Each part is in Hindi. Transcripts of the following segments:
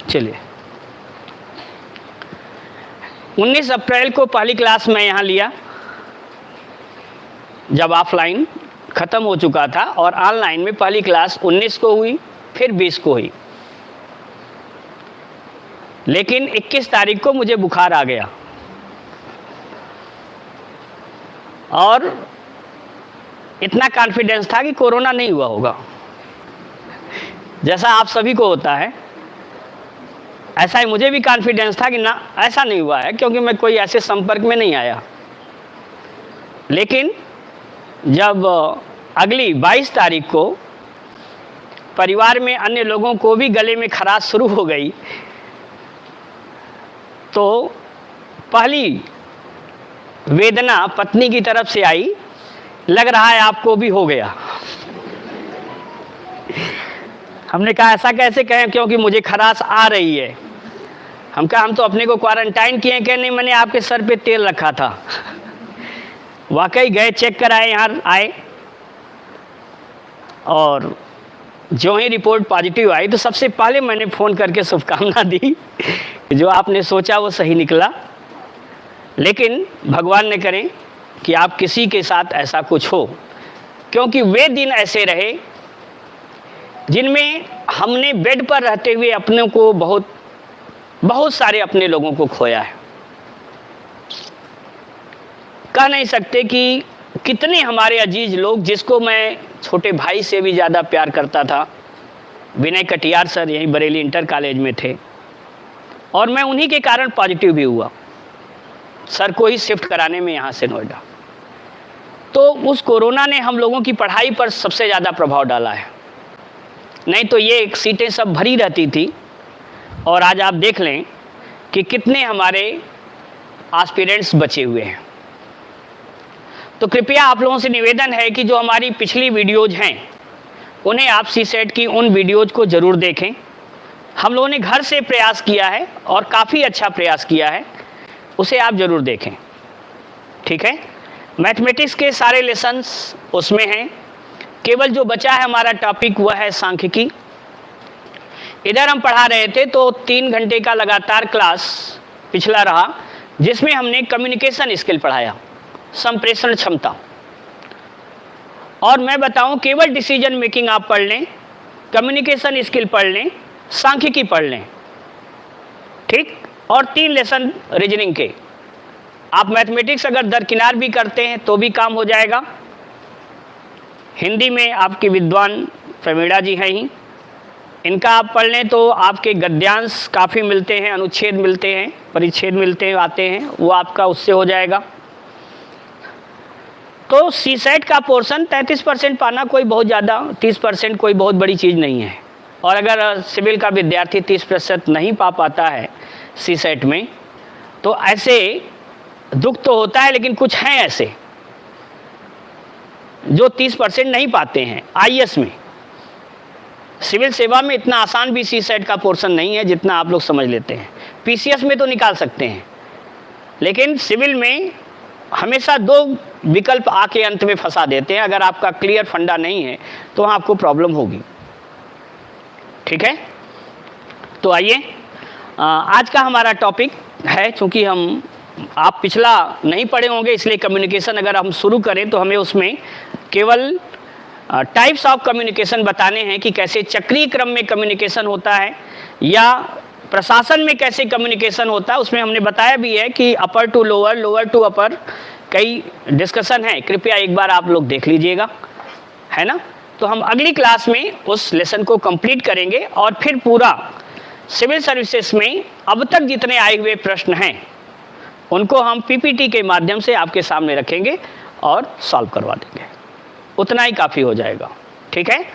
चलिए, 19 अप्रैल को पहली क्लास मैं यहाँ लिया जब ऑफलाइन ख़त्म हो चुका था, और ऑनलाइन में पहली क्लास 19 को हुई, फिर 20 को हुई। लेकिन 21 तारीख को मुझे बुखार आ गया और इतना कॉन्फिडेंस था कि कोरोना नहीं हुआ होगा। जैसा आप सभी को होता है, ऐसा ही मुझे भी कॉन्फिडेंस था कि ना, ऐसा नहीं हुआ है, क्योंकि मैं कोई ऐसे संपर्क में नहीं आया। लेकिन जब अगली 22 तारीख को परिवार में अन्य लोगों को भी गले में खराश शुरू हो गई, तो पहली वेदना पत्नी की तरफ से आई, लग रहा है आपको भी हो गया। हमने कहा ऐसा कैसे कहें, क्योंकि मुझे खराश आ रही है। हम कहा हम तो अपने को क्वारंटाइन किए, कह नहीं मैंने आपके सर पे तेल रखा था। वाकई गए, चेक कराए, यहाँ आए, और जो ही रिपोर्ट पॉजिटिव आई तो सबसे पहले मैंने फ़ोन करके शुभकामना दी, जो आपने सोचा वो सही निकला। लेकिन भगवान ने करें कि आप किसी के साथ ऐसा कुछ हो, क्योंकि वे दिन ऐसे रहे जिनमें हमने बेड पर रहते हुए अपने को बहुत सारे अपने लोगों को खोया है। कह नहीं सकते कि कितने हमारे अजीज लोग, जिसको मैं छोटे भाई से भी ज़्यादा प्यार करता था, विनय कटियार सर यहीं बरेली इंटर कॉलेज में थे, और मैं उन्हीं के कारण पॉजिटिव भी हुआ, सर को ही शिफ्ट कराने में यहाँ से नोएडा। तो उस कोरोना ने हम लोगों की पढ़ाई पर सबसे ज़्यादा प्रभाव डाला है। नहीं तो ये सीटें सब भरी रहती थी, और आज आप देख लें कि कितने हमारे एस्पिरेंट्स बचे हुए हैं। तो कृपया आप लोगों से निवेदन है कि जो हमारी पिछली वीडियोज़ हैं उन्हें आप सीसेट की उन वीडियोज़ को ज़रूर देखें। हम लोगों ने घर से प्रयास किया है और काफ़ी अच्छा प्रयास किया है, उसे आप ज़रूर देखें, ठीक है। मैथमेटिक्स के सारे लेसन्स उसमें हैं, केवल जो बचा है हमारा टॉपिक वह है सांख्यिकी। इधर हम पढ़ा रहे थे तो 3 घंटे का लगातार क्लास पिछला रहा, जिसमें हमने कम्युनिकेशन स्किल पढ़ाया, संप्रेषण क्षमता। और मैं बताऊं, केवल डिसीजन मेकिंग आप पढ़ लें, कम्युनिकेशन स्किल पढ़ लें, सांख्यिकी पढ़ लें, ठीक, और 3 लेसन रीजनिंग के। आप मैथमेटिक्स अगर दरकिनार भी करते हैं तो भी काम हो जाएगा। हिंदी में आपके विद्वान प्रवीणा जी हैं ही, इनका आप पढ़ लें तो आपके गद्यांश काफ़ी मिलते हैं, अनुच्छेद मिलते हैं, परिच्छेद मिलते हैं, आते हैं, वो आपका उससे हो जाएगा। तो सीसेट का पोर्शन 33% पाना कोई बहुत ज़्यादा, 30% कोई बहुत बड़ी चीज़ नहीं है। और अगर सिविल का विद्यार्थी 30% नहीं पा पाता है सीसेट में, तो ऐसे दुख तो होता है, लेकिन कुछ हैं ऐसे जो 30% नहीं पाते हैं। आईएएस में, सिविल सेवा में इतना आसान भी सीसेट का पोर्शन नहीं है जितना आप लोग समझ लेते हैं। पीसीएस में तो निकाल सकते हैं, लेकिन सिविल में हमेशा 2 विकल्प आके अंत में फंसा देते हैं। अगर आपका क्लियर फंडा नहीं है तो वहाँ आपको प्रॉब्लम होगी, ठीक है। तो आइए, आज का हमारा टॉपिक है, चूँकि आप पिछला नहीं पढ़े होंगे, इसलिए कम्युनिकेशन अगर हम शुरू करें तो हमें उसमें केवल टाइप्स ऑफ कम्युनिकेशन बताने हैं कि कैसे चक्रीय क्रम में कम्युनिकेशन होता है, या प्रशासन में कैसे कम्युनिकेशन होता है। उसमें हमने बताया भी है कि upper to lower, lower to upper, कई डिस्कशन है, कृपया एक बार आप लोग देख लीजिएगा, है ना। तो हम अगली क्लास में उस लेसन को कंप्लीट करेंगे, और फिर पूरा सिविल सर्विसेज में अब तक जितने आए हुए प्रश्न हैं उनको हम पीपीटी के माध्यम से आपके सामने रखेंगे और सॉल्व करवा देंगे। उतना ही काफ़ी हो जाएगा, ठीक है।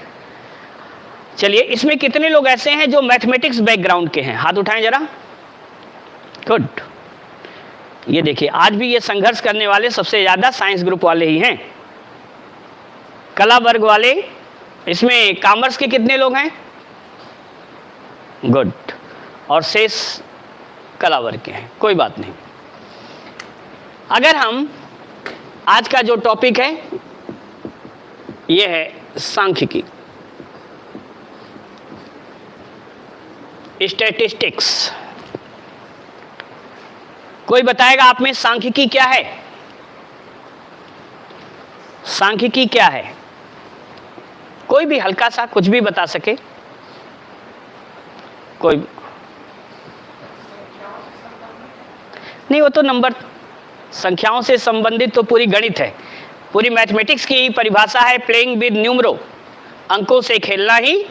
चलिए, इसमें कितने लोग ऐसे हैं जो मैथमेटिक्स बैकग्राउंड के हैं, हाथ उठाएं जरा। गुड। ये देखिए, आज भी ये संघर्ष करने वाले सबसे ज़्यादा साइंस ग्रुप वाले ही हैं। कला वर्ग वाले, इसमें कॉमर्स के कितने लोग हैं? गुड। और शेष कला वर्ग के हैं, कोई बात नहीं। अगर हम आज का जो टॉपिक है ये है सांख्यिकी। स्टैटिस्टिक्स। कोई बताएगा आप में सांख्यिकी क्या है? सांख्यिकी क्या है? कोई भी हल्का सा कुछ भी बता सके? कोई नहीं, वो तो नंबर, संख्याओं से संबंधित तो पूरी गणित है, पूरी मैथमेटिक्स की परिभाषा है प्लेइंग विद न्यूमरो, अंकों से खेलना ही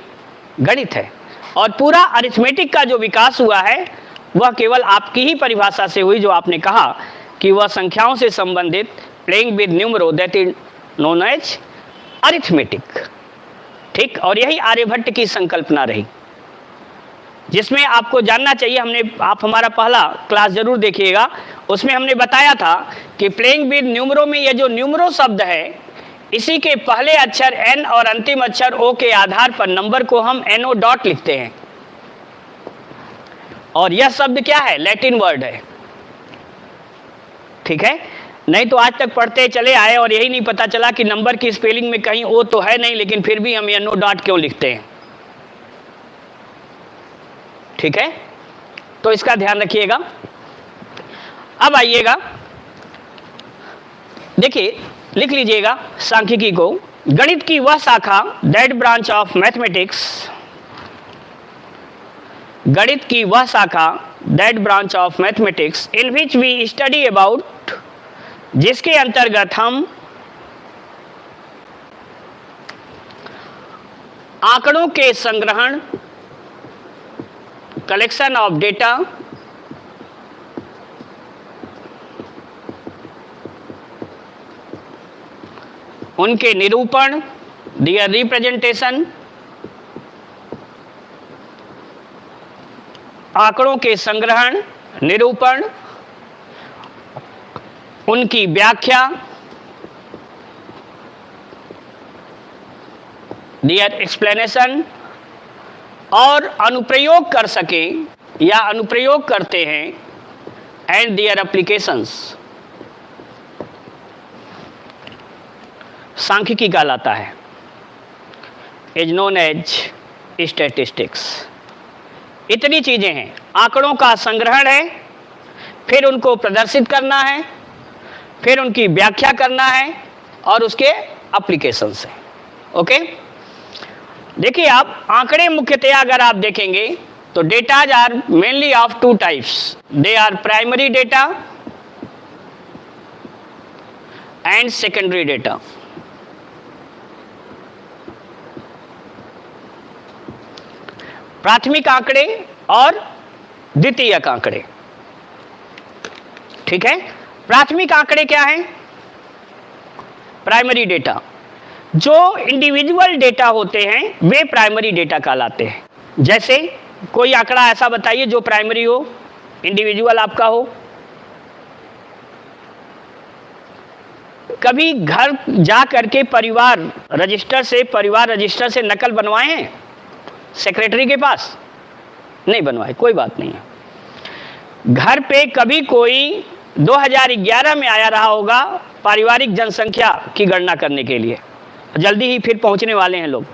गणित है। और पूरा अरिथमेटिक का जो विकास हुआ है वह केवल आपकी ही परिभाषा से हुई, जो आपने कहा कि वह संख्याओं से संबंधित playing with numero, that is known as arithmetic. ठीक, और यही आर्यभट्ट की संकल्पना रही, जिसमें आपको जानना चाहिए, आप हमारा पहला क्लास जरूर देखिएगा, उसमें हमने बताया था कि प्लेइंग विद न्यूमरो में यह जो न्यूमरो शब्द है, इसी के पहले अक्षर एन और अंतिम अक्षर ओ के आधार पर नंबर को हम एनओ डॉट लिखते हैं। और यह शब्द क्या है? लैटिन वर्ड है। ठीक है, नहीं तो आज तक पढ़ते चले आए और यही नहीं पता चला कि नंबर की स्पेलिंग में कहीं ओ तो है नहीं, लेकिन फिर भी हम एनओ डॉट क्यों लिखते हैं। ठीक है, तो इसका ध्यान रखिएगा। अब आइएगा, देखिए, लिख लीजिएगा सांख्यिकी को, गणित की वह शाखा, दैट ब्रांच ऑफ मैथमेटिक्स, गणित की वह शाखा, that branch of mathematics in which we study about, जिसके अंतर्गत हम आंकड़ों के संग्रहण, कलेक्शन ऑफ डेटा, उनके निरूपण, दियर रिप्रेजेंटेशन, आंकड़ों के संग्रहण, निरूपण, उनकी व्याख्या, दियर एक्सप्लेनेशन, और अनुप्रयोग कर सकें या अनुप्रयोग करते हैं, एंड दियर एप्लीकेशंस, सांख्यिकी कहलाता है, इज नोन एज स्टैटिस्टिक्स। इतनी चीजें हैं, आंकड़ों का संग्रहण है, फिर उनको प्रदर्शित करना है, फिर उनकी व्याख्या करना है, और उसके एप्लीकेशंस हैं। ओके, देखिए आप आंकड़े मुख्यतया अगर आप देखेंगे तो datas are mainly of two types, they are primary data and secondary data. प्राथमिक आंकड़े और द्वितीयक आंकड़े। ठीक है, प्राथमिक आंकड़े क्या हैं? Primary data. जो इंडिविजुअल डेटा होते हैं वे प्राइमरी डेटा कहलाते हैं। जैसे कोई आंकड़ा ऐसा बताइए जो प्राइमरी हो, इंडिविजुअल आपका हो। कभी घर जा करके परिवार रजिस्टर से नकल बनवाए हैं सेक्रेटरी के पास? नहीं बनवाए, कोई बात नहीं है। घर पे कभी कोई 2011 में आया रहा होगा पारिवारिक जनसंख्या की गणना करने के लिए, जल्दी ही फिर पहुंचने वाले हैं लोग,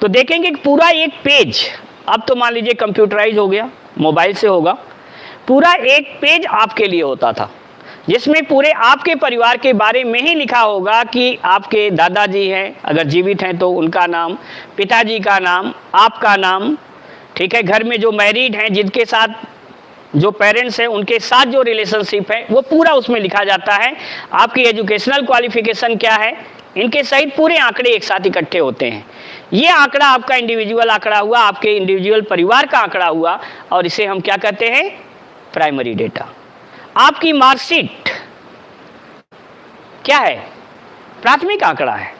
तो देखेंगे कि पूरा एक पेज, अब तो मान लीजिए कंप्यूटराइज हो गया, मोबाइल से होगा, पूरा एक पेज आपके लिए होता था, जिसमें पूरे आपके परिवार के बारे में ही लिखा होगा कि आपके दादाजी हैं, अगर जीवित हैं तो उनका नाम, पिताजी का नाम, आपका नाम। ठीक है, घर में जो मैरिड हैं, जिनके साथ जो पेरेंट्स हैं, उनके साथ जो रिलेशनशिप है, वो पूरा उसमें लिखा जाता है। आपकी एजुकेशनल क्वालिफिकेशन क्या है, इनके सहित पूरे आंकड़े एक साथ इकट्ठे होते हैं। ये आंकड़ा आपका इंडिविजुअल आंकड़ा हुआ, आपके इंडिविजुअल परिवार का आंकड़ा हुआ, और इसे हम क्या कहते हैं? Primary data. आपकी मार्कशीट क्या है? प्राथमिक आंकड़ा है।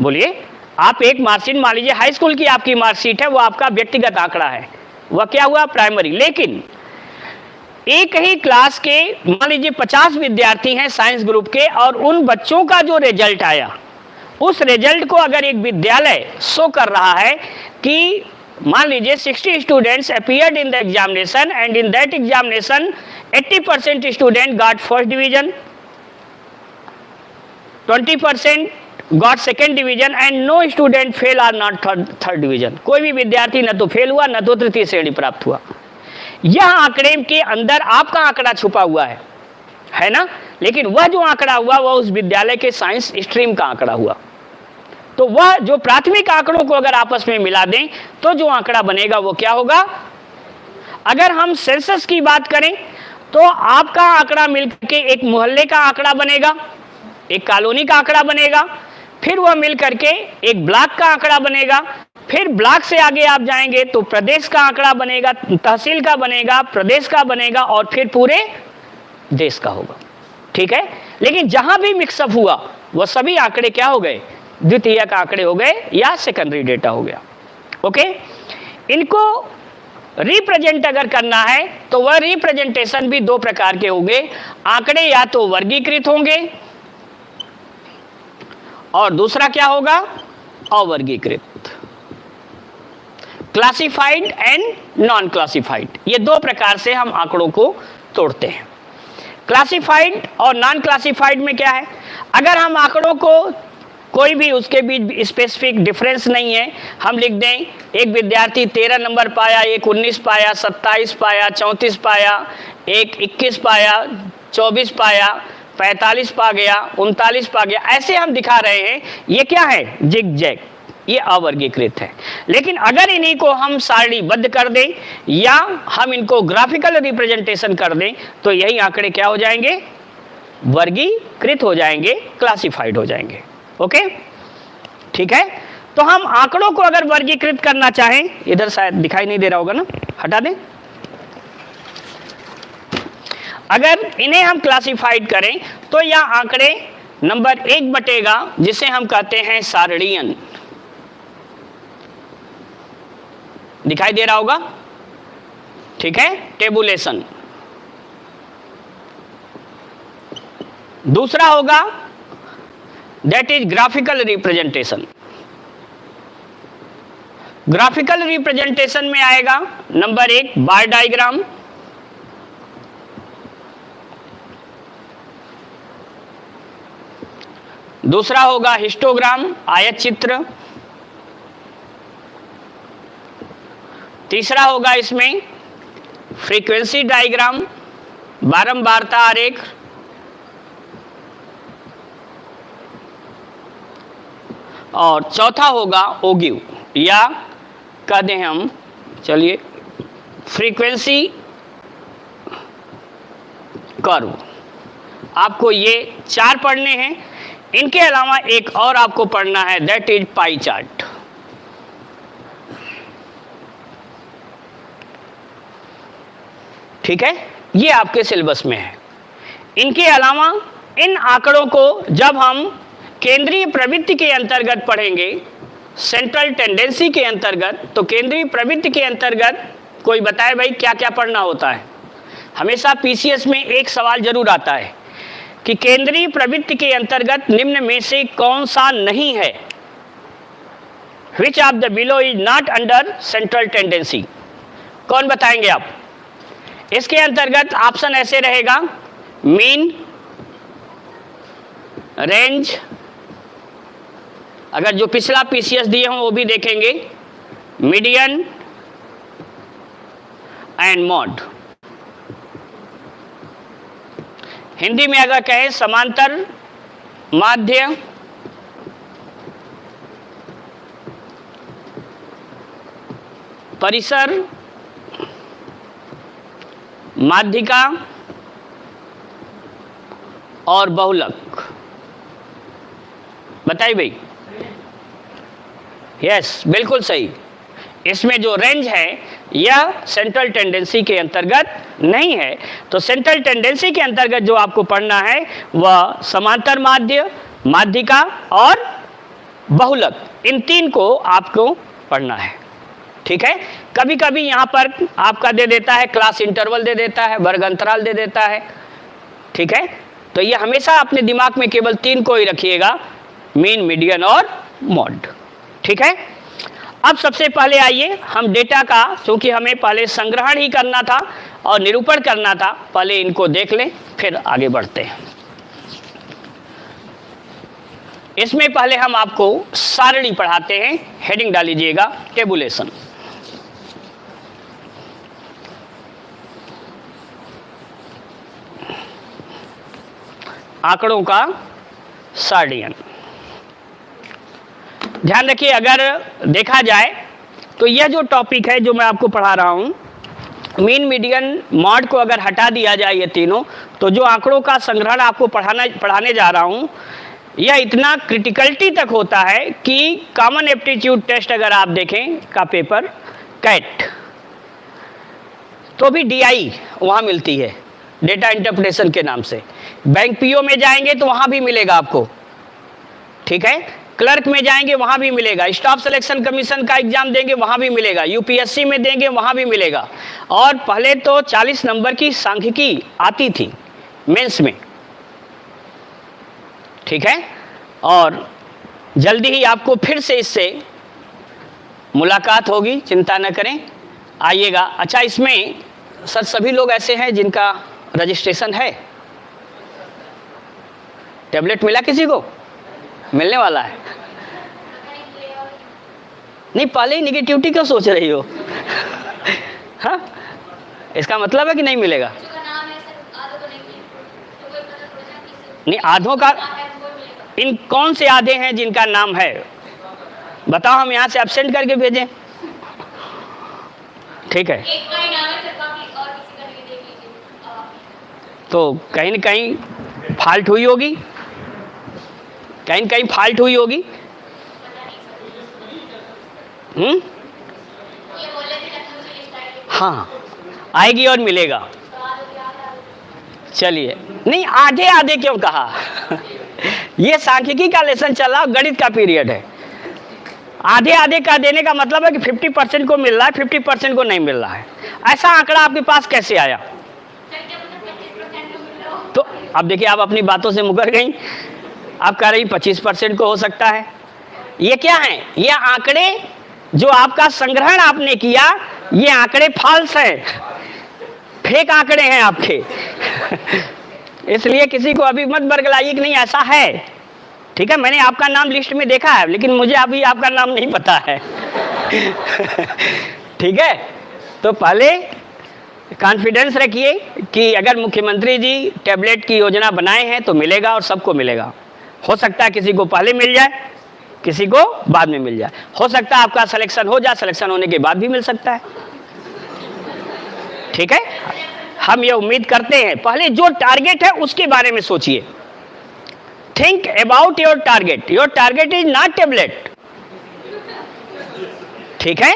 बोलिए, आप एक मार्कशीट मान लीजिए हाई स्कूल की आपकी मार्कशीट है, वो आपका व्यक्तिगत आंकड़ा है, वह क्या हुआ? प्राइमरी। लेकिन एक ही क्लास के मान लीजिए 50 विद्यार्थी हैं साइंस ग्रुप के, और उन बच्चों का जो रिजल्ट आया, उस रिजल्ट को अगर एक विद्यालय शो कर रहा है कि मान लीजिए 60 students appeared in the examination and in that examination 80% student got first division, 20% got second division and no student fail or not third division. कोई भी विद्यार्थी न तो फेल हुआ न तो तृतीय श्रेणी प्राप्त हुआ। यह आंकड़े के अंदर आपका आंकड़ा छुपा हुआ है ना, लेकिन वह जो आंकड़ा हुआ वह उस विद्यालय के साइंस स्ट्रीम का आंकड़ा हुआ। तो वह जो प्राथमिक आंकड़ों को अगर आपस में मिला दें तो जो आंकड़ा बनेगा वो क्या होगा। अगर हम सेंसस की बात करें तो आपका आंकड़ा मिलकर के एक मोहल्ले का आंकड़ा बनेगा, एक कॉलोनी का आंकड़ा बनेगा, फिर वह मिलकर के एक ब्लॉक का आंकड़ा बनेगा, फिर ब्लॉक से आगे आप जाएंगे तो प्रदेश का आंकड़ा बनेगा, तहसील का बनेगा, प्रदेश का बनेगा और फिर पूरे देश का होगा। ठीक है, लेकिन जहां भी मिक्सअप हुआ वह सभी आंकड़े क्या हो गए, द्वितीयक आंकड़े हो गए या सेकेंडरी डेटा हो गया। ओके, इनको रिप्रेजेंट अगर करना है तो वह रिप्रेजेंटेशन भी दो प्रकार के होंगे। आंकड़े या तो वर्गीकृत होंगे और दूसरा क्या होगा, अवर्गीकृत, क्लासिफाइड एंड नॉन क्लासिफाइड। ये दो प्रकार से हम आंकड़ों को तोड़ते हैं। क्लासिफाइड और नॉन क्लासिफाइड में क्या है, अगर हम आंकड़ों को कोई भी उसके बीच स्पेसिफिक डिफरेंस नहीं है, हम लिख दें एक विद्यार्थी 13 नंबर पाया, एक 19 पाया, 27 पाया, 34 पाया, एक 21 पाया, 24 पाया, 45 पा गया, 39 पा गया, ऐसे हम दिखा रहे हैं। ये क्या है, जिग जैग, ये अवर्गीकृत है। लेकिन अगर इन्हीं को हम सारणीबद्ध कर दें या हम इनको ग्राफिकल रिप्रेजेंटेशन कर दें तो यही आंकड़े क्या हो जाएंगे, वर्गीकृत हो जाएंगे, क्लासिफाइड हो जाएंगे। ओके, ठीक है। तो हम आंकड़ों को अगर वर्गीकृत करना चाहें, इधर शायद दिखाई नहीं दे रहा होगा ना, हटा दें। अगर इन्हें हम क्लासिफाइड करें तो यह आंकड़े नंबर 1 बटेगा जिसे हम कहते हैं सारणीयन। दिखाई दे रहा होगा, ठीक है, टेबुलेशन। दूसरा होगा that is graphical representation. Graphical representation में आएगा नंबर 1 बार डायग्राम, दूसरा होगा हिस्टोग्राम, आयत चित्र, तीसरा होगा इसमें फ्रीक्वेंसी डायग्राम, बारंबारता आरेख, और चौथा होगा ओगिव या कह दें हम, चलिए, फ्रीक्वेंसी कर्व। आपको ये 4 पढ़ने हैं। इनके अलावा एक और आपको पढ़ना है, दैट इज पाई चार्ट। ठीक है, ये आपके सिलेबस में है। इनके अलावा इन आंकड़ों को जब हम केंद्रीय प्रवृत्ति के अंतर्गत पढ़ेंगे, सेंट्रल टेंडेंसी के अंतर्गत, तो केंद्रीय प्रवृत्ति के अंतर्गत कोई बताए भाई क्या क्या पढ़ना होता है। हमेशा पीसीएस में एक सवाल जरूर आता है कि केंद्रीय प्रवृत्ति के अंतर्गत निम्न में से कौन सा नहीं है, विच of the below is not under central tendency. कौन बताएंगे आप? इसके अंतर्गत ऑप्शन ऐसे रहेगा, मीन, रेंज, अगर जो पिछला पीसीएस दिए हों वो भी देखेंगे, मीडियन एंड मॉड। हिंदी में अगर कहें समांतर, माध्य, परिसर, माध्यिका और बहुलक। बताइए भाई। यस, बिल्कुल सही। इसमें जो रेंज है यह सेंट्रल टेंडेंसी के अंतर्गत नहीं है। तो सेंट्रल टेंडेंसी के अंतर्गत जो आपको पढ़ना है वह समांतर माध्य, माध्यिका और बहुलक, इन 3 को आपको पढ़ना है। ठीक है, कभी कभी यहाँ पर आपका दे देता है क्लास इंटरवल, दे देता है वर्ग अंतराल, दे देता है। ठीक है, तो ये हमेशा अपने दिमाग में केवल 3 को ही रखिएगा, मीन, मीडियन और मॉड। ठीक है, अब सबसे पहले आइए हम डेटा का, क्योंकि हमें पहले संग्रहण ही करना था और निरूपण करना था, पहले इनको देख लें फिर आगे बढ़ते हैं। इसमें पहले हम आपको सारणी पढ़ाते हैं। हेडिंग डाल लीजिएगा टेबुलेशन। आंकड़ों का सार्डियन। ध्यान रखिए, अगर देखा जाए तो यह जो टॉपिक है जो मैं आपको पढ़ा रहा हूं, मीन मीडियन मॉड को अगर हटा दिया जाए ये तीनों, तो जो आंकड़ों का संग्रहण आपको पढ़ाने जा रहा हूं, यह इतना क्रिटिकलिटी तक होता है कि कॉमन एप्टीट्यूड टेस्ट अगर आप देखें का पेपर कैट, तो भी DI वहाँ मिलती है, डेटा इंटरप्रिटेशन के नाम से। बैंक PO में जाएंगे तो वहाँ भी मिलेगा आपको, ठीक है। क्लर्क में जाएंगे वहाँ भी मिलेगा, स्टाफ सिलेक्शन कमीशन का एग्जाम देंगे वहाँ भी मिलेगा, UPSC में देंगे वहाँ भी मिलेगा। और पहले तो 40 नंबर की सांख्यिकी आती थी मेंस में, ठीक है। और जल्दी ही आपको फिर से इससे मुलाकात होगी, चिंता न करें, आइएगा। अच्छा, इसमें सर सभी लोग ऐसे हैं जिनका रजिस्ट्रेशन है? टैबलेट मिला किसी को? मिलने वाला है? नहीं, पहले ही निगेटिविटी क्यों सोच रही हो? हाँ, इसका मतलब है कि नहीं मिलेगा? नहीं, आधों का, इन कौन से आधे हैं जिनका नाम है बताओ, हम यहाँ से एब्सेंट करके भेजें, ठीक है। तो कहीं न कहीं फॉल्ट हुई होगी, कहीं न कहीं फॉल्ट हुई होगी। हाँ, आएगी और मिलेगा। चलिए, नहीं आधे आधे क्यों कहा? ये सांख्यिकी का लेसन चला, गणित का पीरियड है। आधे आधे का देने का मतलब है कि 50% को मिल रहा है, 50% को नहीं मिल रहा है। ऐसा आंकड़ा आपके पास कैसे आया? तो अब देखिए, आप अपनी बातों से मुकर गई। आप कह रही 25% को हो सकता है। ये क्या है? ये आंकड़े जो आपका संग्रहण आपने किया, ये आंकड़े फॉल्स हैं, फेक आंकड़े हैं आपके। इसलिए किसी को अभी मत बरगलाइए कि नहीं ऐसा है, ठीक है। मैंने आपका नाम लिस्ट में देखा है, लेकिन मुझे अभी आपका नाम नहीं पता है। ठीक है, तो पहले कॉन्फिडेंस रखिए कि अगर मुख्यमंत्री जी टैबलेट की योजना बनाए हैं तो मिलेगा और सबको मिलेगा। हो सकता है किसी को पहले मिल जाए, किसी को बाद में मिल जाए। हो सकता है आपका सिलेक्शन हो जाए, सिलेक्शन होने के बाद भी मिल सकता है, ठीक है। हम ये उम्मीद करते हैं। पहले जो टारगेट है उसके बारे में सोचिए। Think about your target. Your target is not tablet, ठीक है।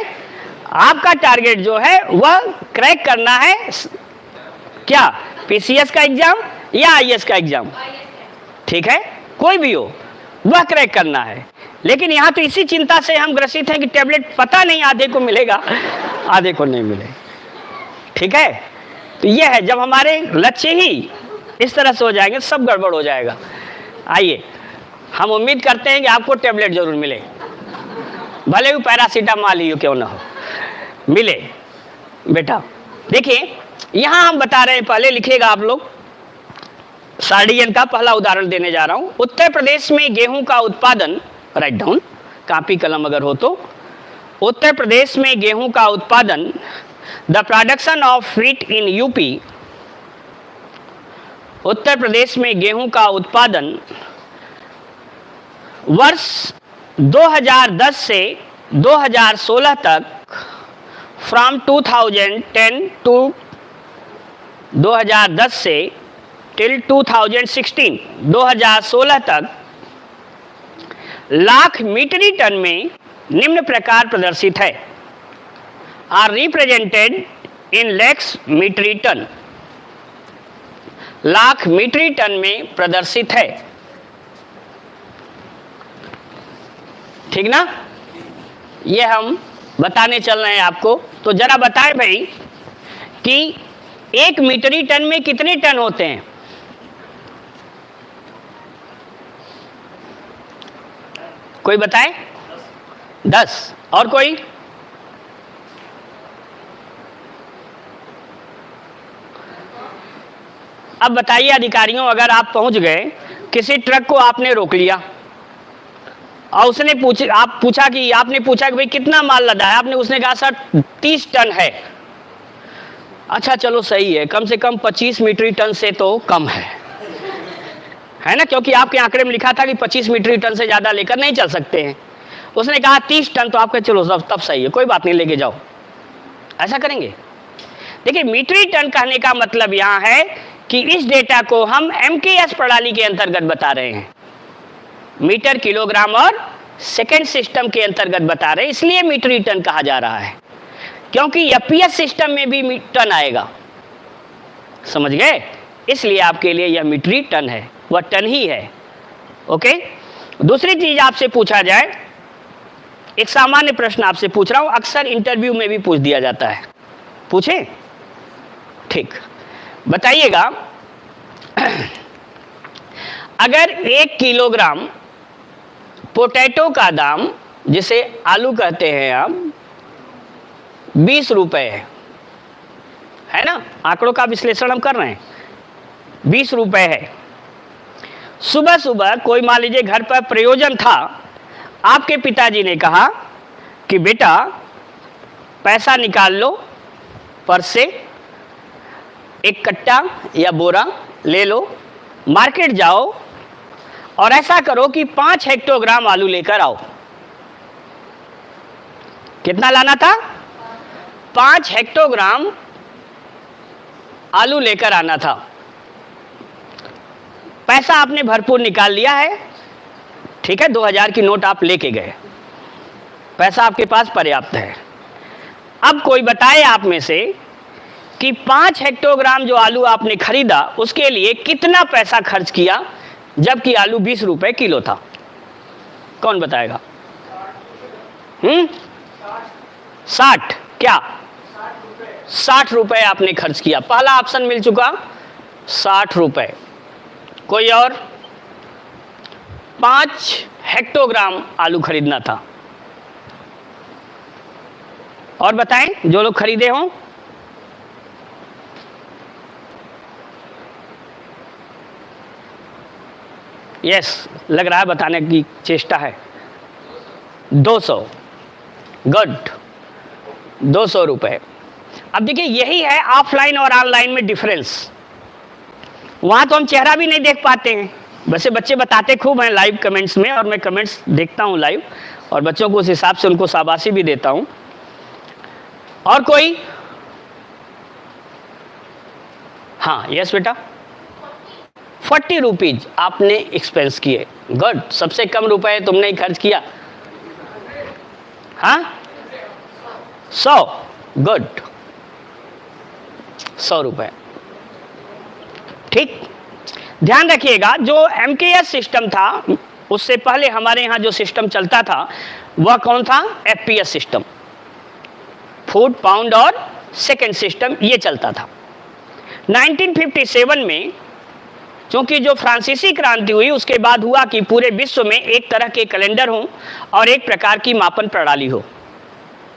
आपका टारगेट जो है वह क्रैक करना है, क्या? PCS का एग्जाम या IS का एग्जाम, ठीक है, कोई भी हो, वह क्रैक करना है। लेकिन यहाँ तो इसी चिंता से हम ग्रसित हैं कि टैबलेट पता नहीं आधे को मिलेगा, आधे को नहीं मिले, ठीक है। तो यह है, जब हमारे लक्ष्य ही इस तरह से हो जाएंगे, सब गड़बड़ हो जाएगा। आइए, हम उम्मीद करते हैं कि आपको टैबलेट जरूर मिले, भले ही पैरासीटामॉल ही क्यों ना हो, मिले बेटा। देखिए, यहाँ हम बता रहे हैं, पहले लिखिएगा आप लोग। सार्डियन का पहला उदाहरण देने जा रहा हूँ। उत्तर प्रदेश में गेहूं का उत्पादन, राइट डाउन, कापी कलम अगर हो तो। उत्तर प्रदेश में गेहूं का उत्पादन, the production of wheat in UP. Uttar Pradesh में गेहूं का उत्पादन वर्ष 2010 से 2016 तक, फ्रॉम 2010 टू 2010 से टिल 2016, 2016 तक लाख मीट्रिक टन में निम्न प्रकार प्रदर्शित है, are represented in lakhs metric ton. Lakh metric ton में प्रदर्शित है, ठीक ना। ये हम बताने चल रहे हैं आपको। तो जरा बताएं भाई कि 1 मीट्रिक टन में कितने टन होते हैं? कोई बताए? 10। और कोई? अब बताइए अधिकारियों, अगर आप पहुंच गए, किसी ट्रक को आपने रोक लिया, और उसने आपने पूछा कि भाई कितना माल लदा है, आपने उसने कहा सर 30 टन है। अच्छा चलो सही है, कम से कम 25 मीट्रिक टन से तो कम है ना, क्योंकि आपके आंकड़े में लिखा था कि 25 मीट्रिक टन से ज्यादा लेकर नहीं चल सकते हैं। उसने कहा 30 टन, तो आपका चलो तब सही है, कोई बात नहीं, लेके जाओ। ऐसा करेंगे? देखिए, मीट्रिक टन कहने का मतलब यहां है कि इस डेटा को हम MKS प्रणाली के अंतर्गत बता रहे हैं, मीटर, किलोग्राम और सेकेंड सिस्टम के अंतर्गत बता रहे हैं, इसलिए मीट्रिक टन कहा जा रहा है, क्योंकि FPS सिस्टम में भी टन आएगा, समझ गए? इसलिए आपके लिए यह मीट्रिक टन है, वह टन ही है। ओके, दूसरी चीज आपसे पूछा जाए, एक सामान्य प्रश्न आपसे पूछ रहा हूं, अक्सर इंटरव्यू में भी पूछ दिया जाता है, पूछें? ठीक, बताइएगा, अगर 1 किलोग्राम पोटैटो का दाम, जिसे आलू कहते हैं आप, 20 रुपए है ना, आंकड़ों का विश्लेषण हम कर रहे हैं, 20 रुपए है। सुबह सुबह कोई मान लीजिए घर पर प्रयोजन था, आपके पिताजी ने कहा कि बेटा पैसा निकाल लो पर्स से, एक कट्टा या बोरा ले लो, मार्केट जाओ और ऐसा करो कि 5 हेक्टोग्राम आलू लेकर आओ। कितना लाना था? 5 हेक्टोग्राम आलू लेकर आना था। पैसा आपने भरपूर निकाल लिया है, ठीक है, 2000 की नोट आप लेके गए, पैसा आपके पास पर्याप्त है। अब कोई बताए आप में से कि 5 हेक्टोग्राम जो आलू आपने खरीदा उसके लिए कितना पैसा खर्च किया, जबकि आलू 20 रुपए किलो था? कौन बताएगा? 60? क्या 60 रुपए आपने खर्च किया? पहला ऑप्शन मिल चुका, 60 रुपए। कोई और? 5 हेक्टोग्राम आलू खरीदना था। और बताएं जो लोग खरीदे हों। यस, लग रहा है बताने की चेष्टा है। 200, गुड, 200 रुपए। अब देखिए, यही है ऑफलाइन और ऑनलाइन में डिफरेंस। वहां तो हम चेहरा भी नहीं देख पाते हैं, वैसे बच्चे बताते खूब हैं लाइव कमेंट्स में, और मैं कमेंट्स देखता हूं लाइव, और बच्चों को उस हिसाब से उनको शाबाशी भी देता हूं। और कोई? हाँ, यस बेटा, 40 रुपीज आपने एक्सपेंस किए। गुड, सबसे कम रुपए तुमने खर्च किया। हाँ, 100, गुड, 100 रुपए। ठीक, ध्यान रखिएगा, जो MKS सिस्टम था उससे पहले हमारे यहां जो सिस्टम चलता था वह कौन था? FPS सिस्टम, फुट, पाउंड और सेकेंड सिस्टम, ये चलता था। 1957 में क्योंकि जो फ्रांसीसी क्रांति हुई उसके बाद हुआ कि पूरे विश्व में एक तरह के कैलेंडर हो और एक प्रकार की मापन प्रणाली हो,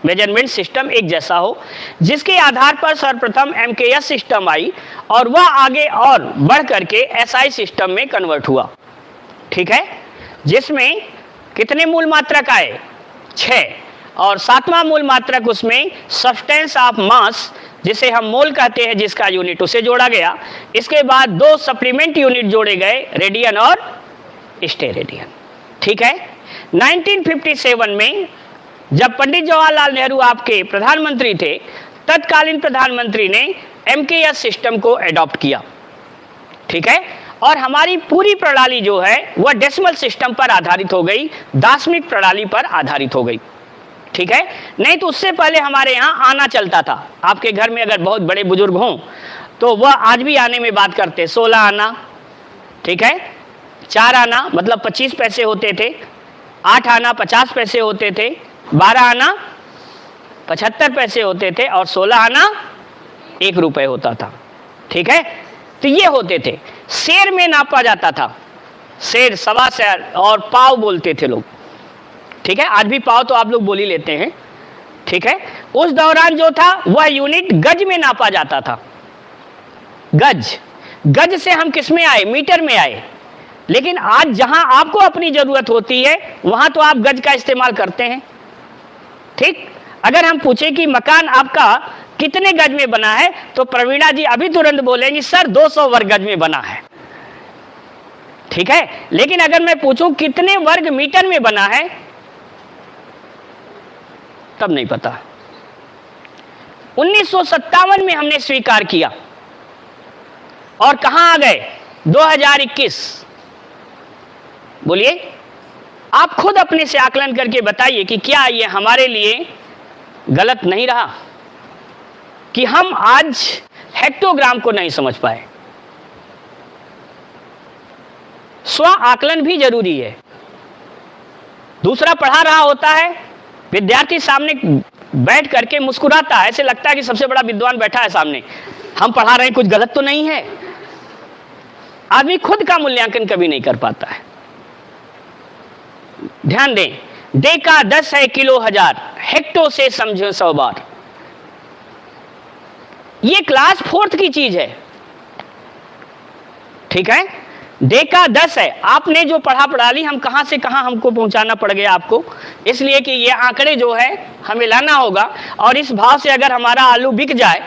मेजरमेंट सिस्टम एक जैसा हो, जिसके आधार पर सर्वप्रथम MKS सिस्टम आई और वह आगे और बढ़ करके SI सिस्टम में कन्वर्ट हुआ। ठीक है, जिसमें कितने मूल मात्रक आए? 6, और 7वां मूल मात्रक उसमें सब्सटेंस ऑफ मास, जिसे हम मोल कहते हैं, जिसका यूनिट, उसे जोड़ा गया। इसके बाद 2 सप्लीमेंट यूनिट जोड़े गए, रेडियन और स्टेरेडियन। ठीक है, 1957 में जब पंडित जवाहरलाल नेहरू आपके प्रधानमंत्री थे, तत्कालीन प्रधानमंत्री ने MKS सिस्टम को एडॉप्ट किया। ठीक है, और हमारी पूरी प्रणाली जो है वह डेसिमल सिस्टम पर आधारित हो गई, दशमिक प्रणाली पर आधारित हो गई। ठीक है, नहीं तो उससे पहले हमारे यहाँ आना चलता था। आपके घर में अगर बहुत बड़े बुजुर्ग हों तो वह आज भी आने में बात करते, 16 आना, ठीक है, 4 आना मतलब 25 पैसे होते थे, 8 आना 50 पैसे होते थे, 12 आना 75 पैसे होते थे, और 16 आना 1 रुपए होता था। ठीक है, तो ये होते थे। शेर में नापा जाता था, शेर, सवा शेर, और पाव बोलते थे लोग। ठीक है, आज भी पाव तो आप लोग बोल ही लेते हैं। ठीक है, उस दौरान जो था वह यूनिट गज में नापा जाता था। गज, गज से हम किस में आए? मीटर में आए। लेकिन आज जहां आपको अपनी जरूरत होती है वहां तो आप गज का इस्तेमाल करते हैं। ठीक, अगर हम पूछें कि मकान आपका कितने गज में बना है तो प्रवीणा जी अभी तुरंत बोलेंगी सर 200 वर्ग गज में बना है। ठीक है, लेकिन अगर मैं पूछूं कितने वर्ग मीटर में बना है तब नहीं पता। 1957 में हमने स्वीकार किया और कहां आ गए 2021। बोलिए, आप खुद अपने से आकलन करके बताइए कि क्या ये हमारे लिए गलत नहीं रहा कि हम आज हेक्टोग्राम को नहीं समझ पाए। स्व आकलन भी जरूरी है। दूसरा पढ़ा रहा होता है, विद्यार्थी सामने बैठ करके मुस्कुराता है, ऐसे लगता है कि सबसे बड़ा विद्वान बैठा है सामने, हम पढ़ा रहे हैं, कुछ गलत तो नहीं है। आदमी खुद का मूल्यांकन कभी नहीं कर पाता है। ध्यान दें, डे का 10 है किलो हजार, हेक्टो से समझो 100 बार। ये क्लास 4th की चीज है। ठीक है, डे का 10 है। आपने जो पढ़ा ली, हम कहां से कहां हमको पहुंचाना पड़ गया आपको, इसलिए कि ये आंकड़े जो है हमें लाना होगा। और इस भाव से अगर हमारा आलू बिक जाए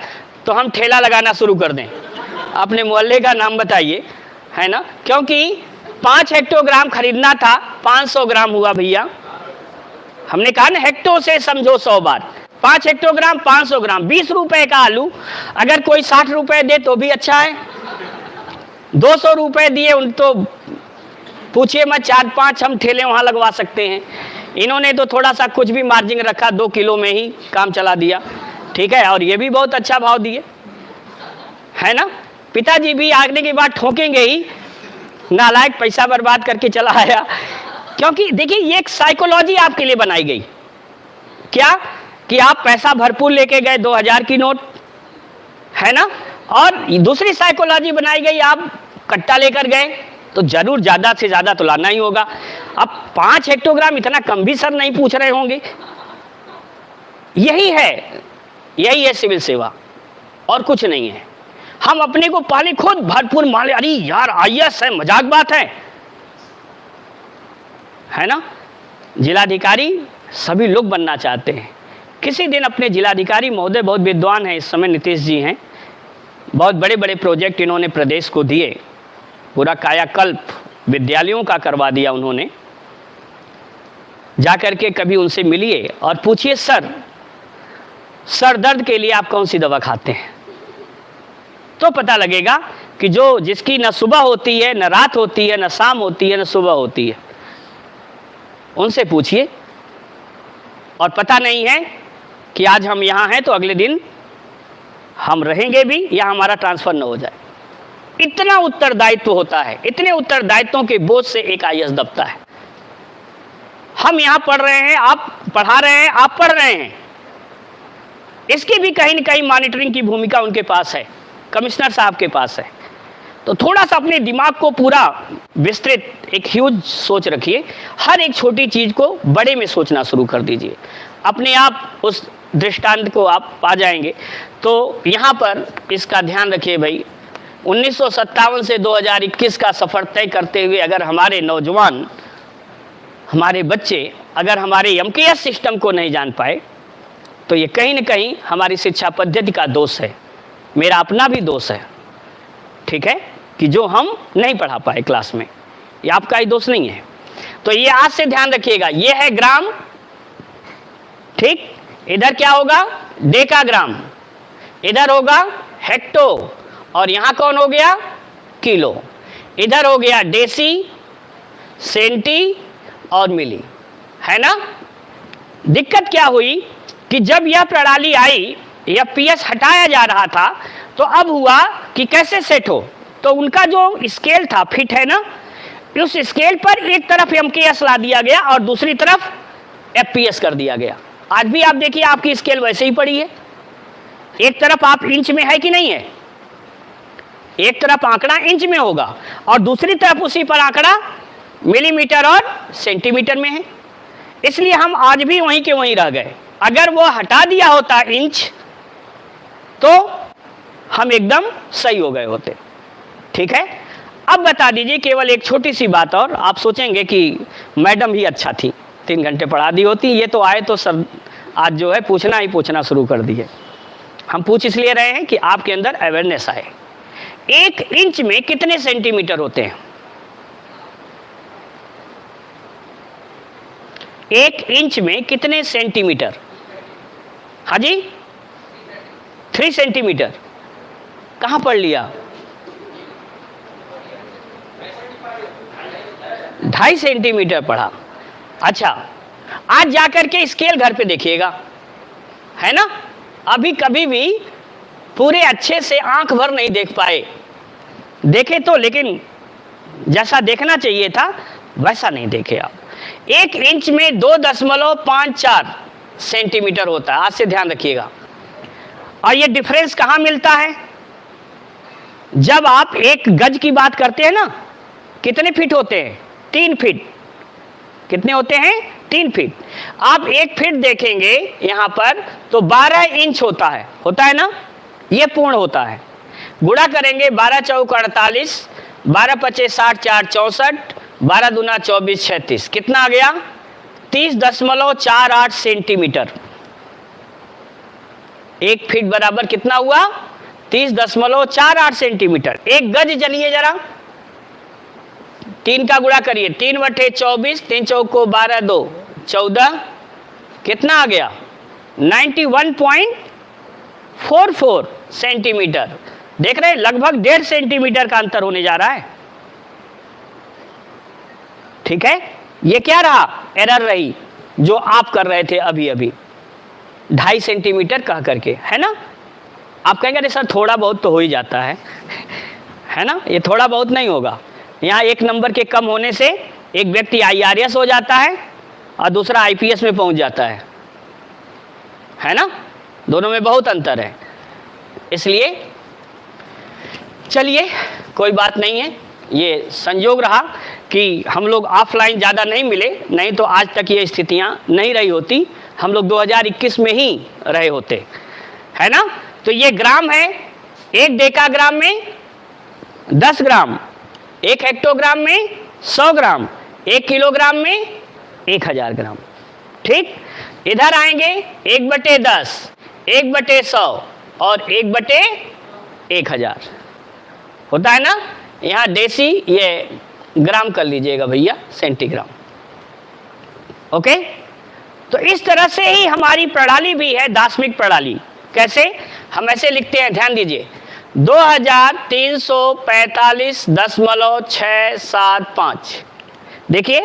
तो हम ठेला लगाना शुरू कर दें, अपने मोहल्ले का नाम बताइए, है ना। क्योंकि 5 हेक्टोग्राम खरीदना था, 500 ग्राम हुआ भैया। हमने कहा ना, हेक्टो से समझो 100 बार। 5 हेक्टोग्राम 500 ग्राम, 20 रुपए का आलू। अगर कोई 60 रुपए दे तो भी अच्छा है। 200 रुपए दिए उन तो पूछिए मत, 4-5 हम ठेले वहां लगवा सकते हैं। इन्होंने तो थोड़ा सा कुछ भी मार्जिन रखा, 2 किलो में ही काम चला दिया। ठीक है, और ये भी बहुत अच्छा भाव दिए, है ना। पिताजी भी आगने के बाद ठोकेंगे ही, नालायक पैसा बर्बाद करके चला आया। क्योंकि देखिए, ये एक साइकोलॉजी आपके लिए बनाई गई। क्या कि आप पैसा भरपूर लेके गए, 2000 की नोट, है ना। और दूसरी साइकोलॉजी बनाई गई, आप कट्टा लेकर गए तो जरूर ज्यादा से ज्यादा तो लाना ही होगा। अब 5 हेक्टोग्राम इतना कम भी सर नहीं पूछ रहे होंगे। यही है सिविल सेवा, और कुछ नहीं है। हम अपने को पहले खुद भरपूर मान ले, अरे यार आईएएस है, मजाक बात है ना। जिलाधिकारी सभी लोग बनना चाहते हैं। किसी दिन अपने जिलाधिकारी महोदय बहुत विद्वान हैं, इस समय नीतीश जी हैं, बहुत बड़े बड़े प्रोजेक्ट इन्होंने प्रदेश को दिए, पूरा कायाकल्प विद्यालयों का करवा दिया उन्होंने। जाकर के कभी उनसे मिलिए और पूछिए, सर दर्द के लिए आप कौन सी दवा खाते हैं, तो पता लगेगा कि जिसकी न सुबह होती है, न रात होती है, न शाम होती है, न सुबह होती है, उनसे पूछिए। और पता नहीं है कि आज हम यहाँ हैं तो अगले दिन हम रहेंगे भी या हमारा ट्रांसफर न हो जाए। इतना उत्तरदायित्व होता है, इतने उत्तरदायित्वों के बोझ से एक आईएएस दबता है। हम यहाँ पढ़ रहे हैं, आप पढ़ा रहे हैं, आप पढ़ रहे हैं, इसकी भी कहीं न कहीं मॉनिटरिंग की भूमिका उनके पास है, कमिश्नर साहब के पास है। तो थोड़ा सा अपने दिमाग को पूरा विस्तृत, एक ह्यूज सोच रखिए। हर एक छोटी चीज को बड़े में सोचना शुरू कर दीजिए, अपने आप उस दृष्टांत को आप पा जाएंगे। तो यहाँ पर इसका ध्यान रखिए भाई, 1957 से 2021 का सफ़र तय करते हुए अगर हमारे नौजवान, हमारे बच्चे अगर हमारे एमकेएस सिस्टम को नहीं जान पाए तो ये कहीं न कहीं हमारी शिक्षा पद्धति का दोष है, मेरा अपना भी दोष है। ठीक है, कि जो हम नहीं पढ़ा पाए क्लास में, ये आपका ही दोष नहीं है। तो ये आज से ध्यान रखिएगा, ये है ग्राम, ठीक। इधर क्या होगा, डेकाग्राम, इधर होगा हेक्टो, और यहां कौन हो गया, किलो। इधर हो गया डेसी, सेंटी और मिली, है ना। दिक्कत क्या हुई कि जब यह प्रणाली आई, यह पीएस हटाया जा रहा था, तो अब हुआ कि कैसे सेट हो। तो उनका जो स्केल था, फिट है ना, उस स्केल पर एक तरफ एमकेएस ला दिया गया और दूसरी तरफ एफपीएस कर दिया गया। आज भी आप देखिए, आपकी स्केल वैसे ही पड़ी है, एक तरफ आप इंच में है कि नहीं है, एक तरफ आंकड़ा इंच में होगा और दूसरी तरफ उसी पर आंकड़ा मिलीमीटर और सेंटीमीटर में है। इसलिए हम आज भी वहीं के वहीं रह गए। अगर वो हटा दिया होता इंच तो हम एकदम सही हो गए होते। ठीक है, अब बता दीजिए केवल एक छोटी सी बात, और आप सोचेंगे कि मैडम ही अच्छा थी, 3 घंटे पढ़ा दी होती, ये तो आए तो सर आज जो है पूछना ही पूछना शुरू कर दिए। हम पूछ इसलिए रहे हैं कि आपके अंदर अवेयरनेस आए। 1 इंच में कितने सेंटीमीटर होते हैं? 1 इंच में कितने सेंटीमीटर? हाँ जी, 3 सेंटीमीटर। कहाँ पढ़ लिया? 2.5 सेंटीमीटर पढ़ा। अच्छा, आज जाकर के स्केल घर पे देखिएगा, है ना? अभी कभी भी पूरे अच्छे से आंख भर नहीं देख पाए, देखे तो, लेकिन जैसा देखना चाहिए था वैसा नहीं देखे आप। 1 इंच में 2.54 सेंटीमीटर होता है, आज से ध्यान रखिएगा। और ये डिफरेंस कहाँ मिलता है? जब आप 1 गज की बात करते हैं ना, कितने फीट होते हैं? 3 फीट। कितने होते हैं? 3 फीट। आप 1 फीट देखेंगे यहां पर तो 12 इंच होता है ना? ये पूर्ण होता है। गुणा करेंगे 12 चौक 48, 12 पचे 60, 4 64, 12 दूना 24, 36। कितना आ गया? 30.48 सेंटीमीटर। 1 फीट बराबर कितना हुआ? 30.48 सेंटीमीटर। 1 गज चलिए जरा, 3 का गुणा करिए, 3/24, 3 चौक को 12, 2 14, कितना आ गया? 91.44 सेंटीमीटर। देख रहे हैं, लगभग 1.5 सेंटीमीटर का अंतर होने जा रहा है। ठीक है, ये क्या रहा? एरर रही जो आप कर रहे थे अभी अभी, 2.5 सेंटीमीटर कह करके, है ना? आप कहेंगे अरे सर थोड़ा बहुत तो हो ही जाता है ना? ये थोड़ा बहुत नहीं होगा। यहाँ 1 नंबर के कम होने से एक व्यक्ति IRS हो जाता है और दूसरा IPS में पहुंच जाता है ना? दोनों में बहुत अंतर है। इसलिए चलिए, कोई बात नहीं है, ये संयोग रहा कि हम लोग ऑफलाइन ज़्यादा नहीं मिले, नहीं तो आज तक ये स्थितियाँ नहीं रही होती। हम लोग 2021 में ही रहे होते, है ना? तो ये ग्राम है, 1 डेकाग्राम में 10 ग्राम, 1 हेक्टोग्राम में 100 ग्राम, 1 किलोग्राम में 1000 ग्राम। ठीक, इधर आएंगे 1/10, 1/100 और 1/1000 होता है ना? यहाँ देसी ये ग्राम कर लीजिएगा भैया, सेंटीग्राम। ओके, तो इस तरह से ही हमारी प्रणाली भी है, दार्शनिक प्रणाली। कैसे? हम ऐसे लिखते हैं, ध्यान दीजिए, 2345.675। देखिए,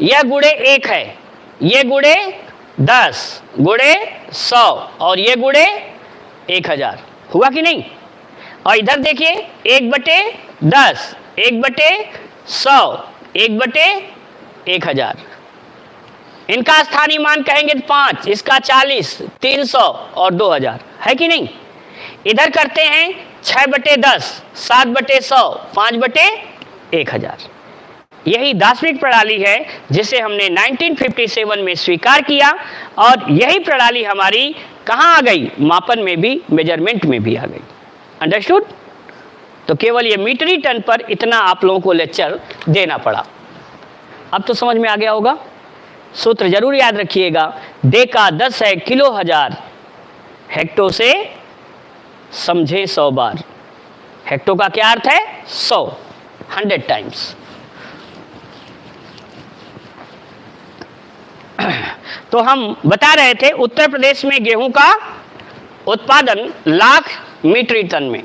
यह गुणे 1 है, ये गुणे 10, गुणे 100 और ये गुणे 1000। हुआ कि नहीं? और इधर देखिए, 1/10, 1/100, 1/1000। इनका स्थानीय मान कहेंगे 5, इसका 40, 300 और 2000, है कि नहीं? इधर करते हैं 6/10, 7/100, 5/1000। यही दार्शनिक प्रणाली है जिसे हमने 1957 में स्वीकार किया, और यही प्रणाली हमारी कहाँ आ गई? मापन में भी, मेजरमेंट में भी आ गई। अंडरस्टूड? तो केवल ये मीटरी टन पर इतना आप लोगों को लेक्चर देना पड़ा। अब तो समझ में आ गया होगा। सूत्र जरूर याद रखिएगा, डेका 10 है, किलो 1000, हेक्टो से समझे 100 बार। हेक्टो का क्या अर्थ है? 100, 100 टाइम्स। तो हम बता रहे थे उत्तर प्रदेश में गेहूं का उत्पादन लाख मीट्रिक टन में।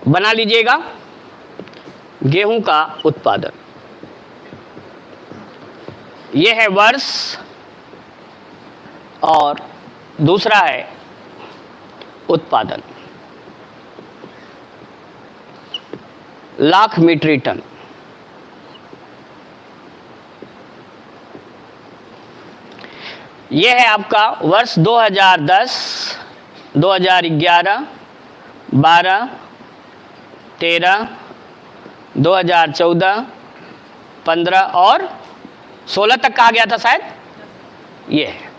बना लीजिएगा, गेहूं का उत्पादन, यह है वर्ष, और दूसरा है उत्पादन, लाख मीट्रिक टन। यह है आपका वर्ष 2010, 2011, 12, 13, 2014, 15 और 16 तक कहा गया था शायद। ये है,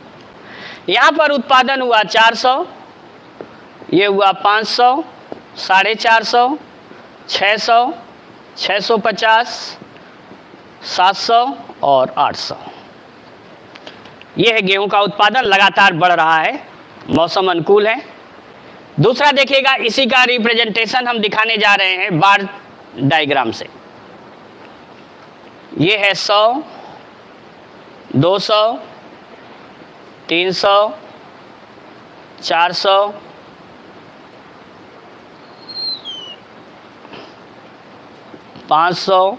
यहाँ पर उत्पादन हुआ 400, ये हुआ 500, 450, 600, 650, 700 और 800। ये है गेहूं का उत्पादन, लगातार बढ़ रहा है, मौसम अनुकूल है। दूसरा देखिएगा, इसी का रिप्रेजेंटेशन हम दिखाने जा रहे हैं बार डायग्राम से। ये है 100, 200, 300, 400, 500,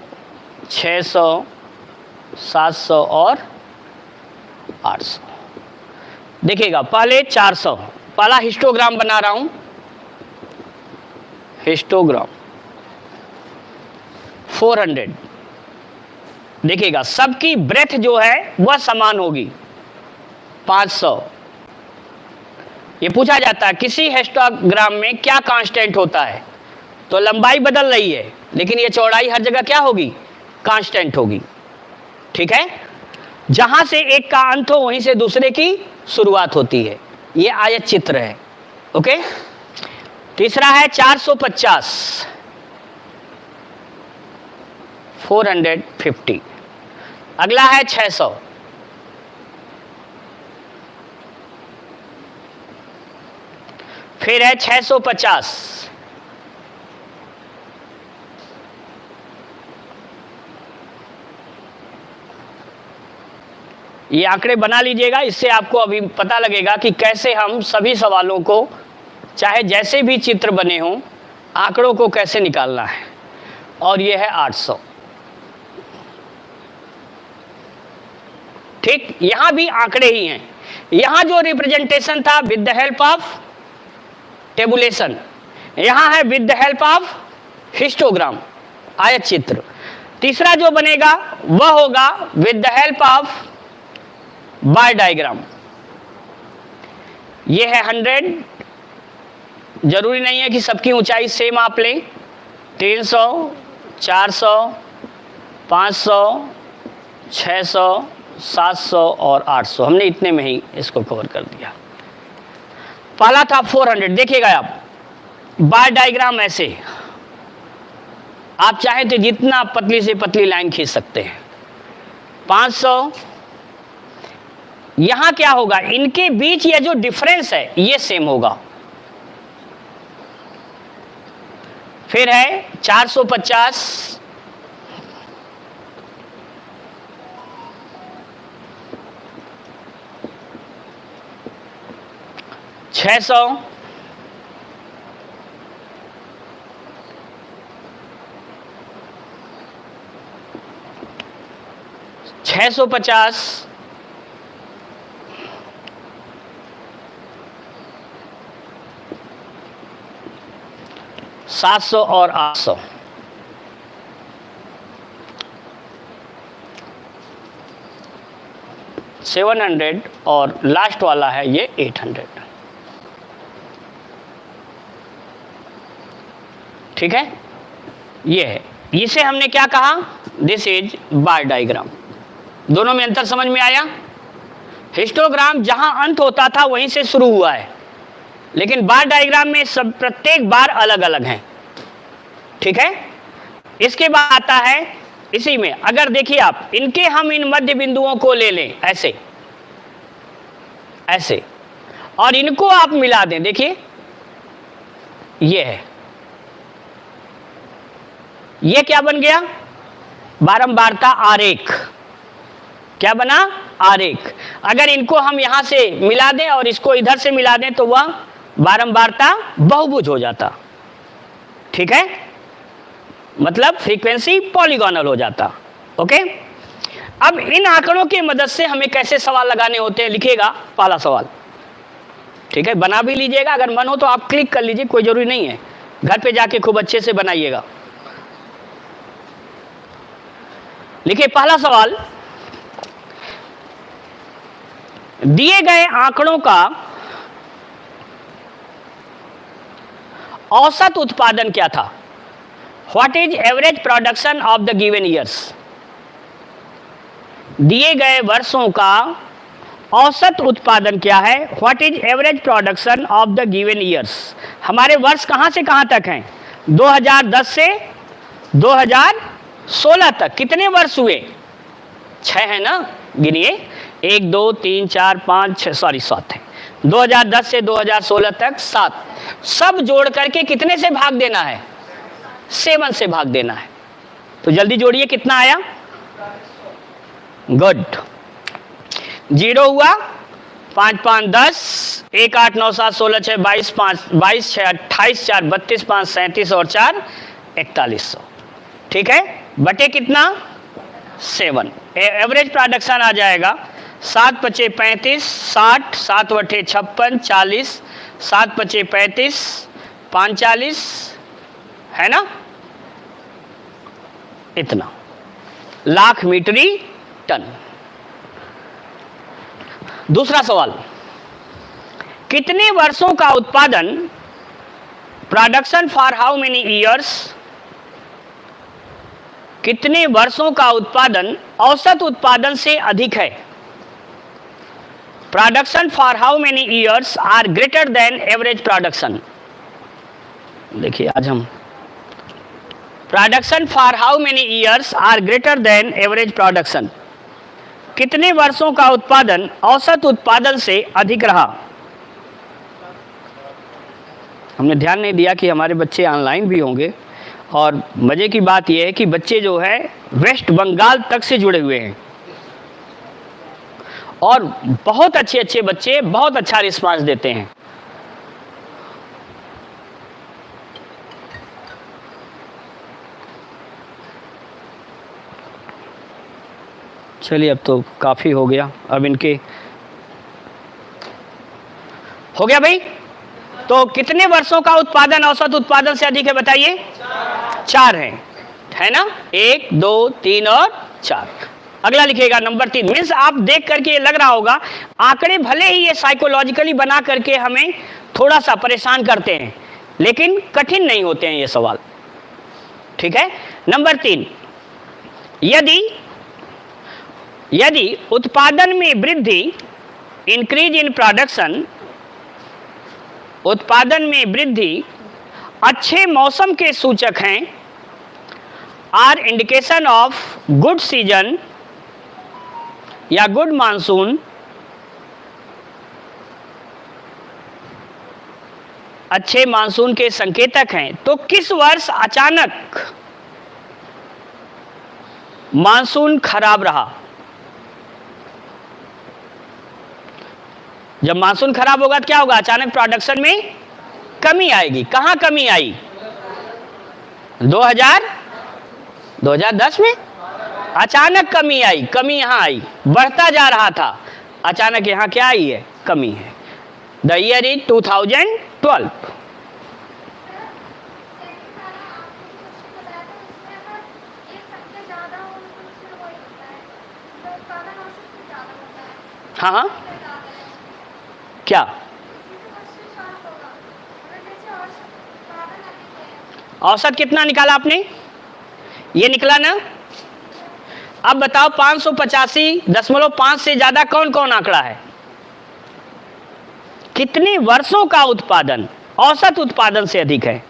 600, 700 और 800। देखिएगा, पहले 400, पहला हिस्टोग्राम बना रहा हूं, हिस्टोग्राम 400। देखिएगा, सबकी ब्रेथ जो है वह समान होगी 500। ये पूछा जाता है किसी हिस्टोग्राम में क्या कांस्टेंट होता है, तो लंबाई बदल रही है लेकिन ये चौड़ाई हर जगह क्या होगी, कांस्टेंट होगी। ठीक है, जहां से एक का अंत हो वहीं से दूसरे की शुरुआत होती है। ये आयत चित्र है। ओके, तीसरा है 450, 450। अगला है 600, फिर है 650, ये आंकड़े बना लीजिएगा, इससे आपको अभी पता लगेगा कि कैसे हम सभी सवालों को, चाहे जैसे भी चित्र बने हों, आंकड़ों को कैसे निकालना है। और ये है 800। ठीक, यहां भी आंकड़े ही हैं। यहां जो रिप्रेजेंटेशन था with the help of tabulation, यहां है with the help of histogram, आयत चित्र। तीसरा जो बनेगा वह होगा with the help of bar diagram. ये है 100, जरूरी नहीं है कि सबकी ऊंचाई सेम आप लें। 300, 400, 500, 600, 700 और 800, हमने इतने में ही इसको कवर कर दिया। पहला था 400। देखिएगा आप, बार डायग्राम ऐसे, आप चाहें तो जितना पतली से पतली लाइन खींच सकते हैं। 500, यहां क्या होगा, इनके बीच ये जो डिफरेंस है ये सेम होगा। फिर है 450, 600, 650, 700 और 800। $700 और लास्ट वाला है ये 800। ठीक है, ये है, इसे हमने क्या कहा, दिस इज बार डायग्राम। दोनों में अंतर समझ में आया। हिस्टोग्राम जहां अंत होता था वहीं से शुरू हुआ है, लेकिन बार डायग्राम में सब प्रत्येक बार अलग अलग हैं। ठीक है, इसके बाद आता है इसी में, अगर देखिए आप, इनके हम इन मध्य बिंदुओं को ले लें ऐसे ऐसे, और इनको आप मिला दें, देखिए ये है, ये क्या बन गया, बारंबारता आरेख। क्या बना, आरेख। अगर इनको हम यहां से मिला दें और इसको इधर से मिला दें तो वह बारंबारता बहुभुज हो जाता। ठीक है, मतलब फ्रीक्वेंसी पॉलीगोनल हो जाता। ओके, अब इन आंकड़ों की मदद से हमें कैसे सवाल लगाने होते हैं, लिखिएगा पहला सवाल। ठीक है, बना भी लीजिएगा, अगर मन हो तो आप क्लिक कर लीजिए, कोई जरूरी नहीं है, घर पे जाके खूब अच्छे से बनाइएगा। लिखिए पहला सवाल, दिए गए आंकड़ों का औसत उत्पादन क्या था। What is average production of the given years. दिए गए वर्षों का औसत उत्पादन क्या है? What is average production of the given years? हमारे वर्ष कहाँ से कहाँ तक हैं? 2010 से 2016 तक। कितने वर्ष हुए? 6 है ना, गिनिए। 1 2 3 4 5 6, सॉरी 7 है। 2010 से 2016 तक 7। सब जोड़ करके कितने से भाग देना है? 7 से भाग देना है। तो जल्दी जोड़िए, कितना आया? गुड। 0 हुआ, 5 5 10, 1 8 9 7 16 6 22 5 22 6 28 4 32 5 37 और 4 4100। ठीक है, बटे कितना? 7। एवरेज प्रोडक्शन आ जाएगा 7 5 35, 60, 7 8 56, 40, 7 5 35, 5 40, है ना, इतना लाख मीट्री टन। दूसरा सवाल, कितने वर्षों का उत्पादन, production for how many years, कितने वर्षों का उत्पादन औसत उत्पादन से अधिक है? Production for how many years are greater than average production. देखिए आज हम production for how many years are greater than average production, कितने वर्षों का उत्पादन औसत उत्पादन से अधिक रहा? हमने ध्यान नहीं दिया कि हमारे बच्चे ऑनलाइन भी होंगे, और मजे की बात यह है कि बच्चे जो है वेस्ट बंगाल तक से जुड़े हुए हैं, और बहुत अच्छे अच्छे बच्चे बहुत अच्छा रिस्पांस देते हैं। चलिए, अब तो काफ़ी हो गया। अब इनके हो गया भाई। तो कितने वर्षों का उत्पादन औसत उत्पादन से अधिक है बताइए? 4 है ना, 1 2 3 और 4। अगला लिखिएगा नंबर 3। मीन्स आप देख करके ये लग रहा होगा आंकड़े भले ही ये साइकोलॉजिकली बना करके हमें थोड़ा सा परेशान करते हैं, लेकिन कठिन नहीं होते हैं ये सवाल। ठीक है, नंबर 3, यदि उत्पादन में वृद्धि, इंक्रीज इन प्रोडक्शन, उत्पादन में वृद्धि अच्छे मौसम के सूचक हैं, or indication of good season या गुड मानसून, अच्छे मानसून के संकेतक हैं, तो किस वर्ष अचानक मानसून खराब रहा? जब मानसून खराब होगा तो क्या होगा? अचानक प्रोडक्शन में कमी आएगी। कहां कमी आई? 2010 में अचानक कमी आई। कमी यहां आई, बढ़ता जा रहा था, अचानक यहां क्या आई है? कमी है। The year is 2012। हाँ हाँ, क्या औसत कितना निकाला आपने? ये निकला ना। अब बताओ 585.5 से ज्यादा कौन कौन आंकड़ा है? कितने वर्षों का उत्पादन औसत उत्पादन से अधिक है?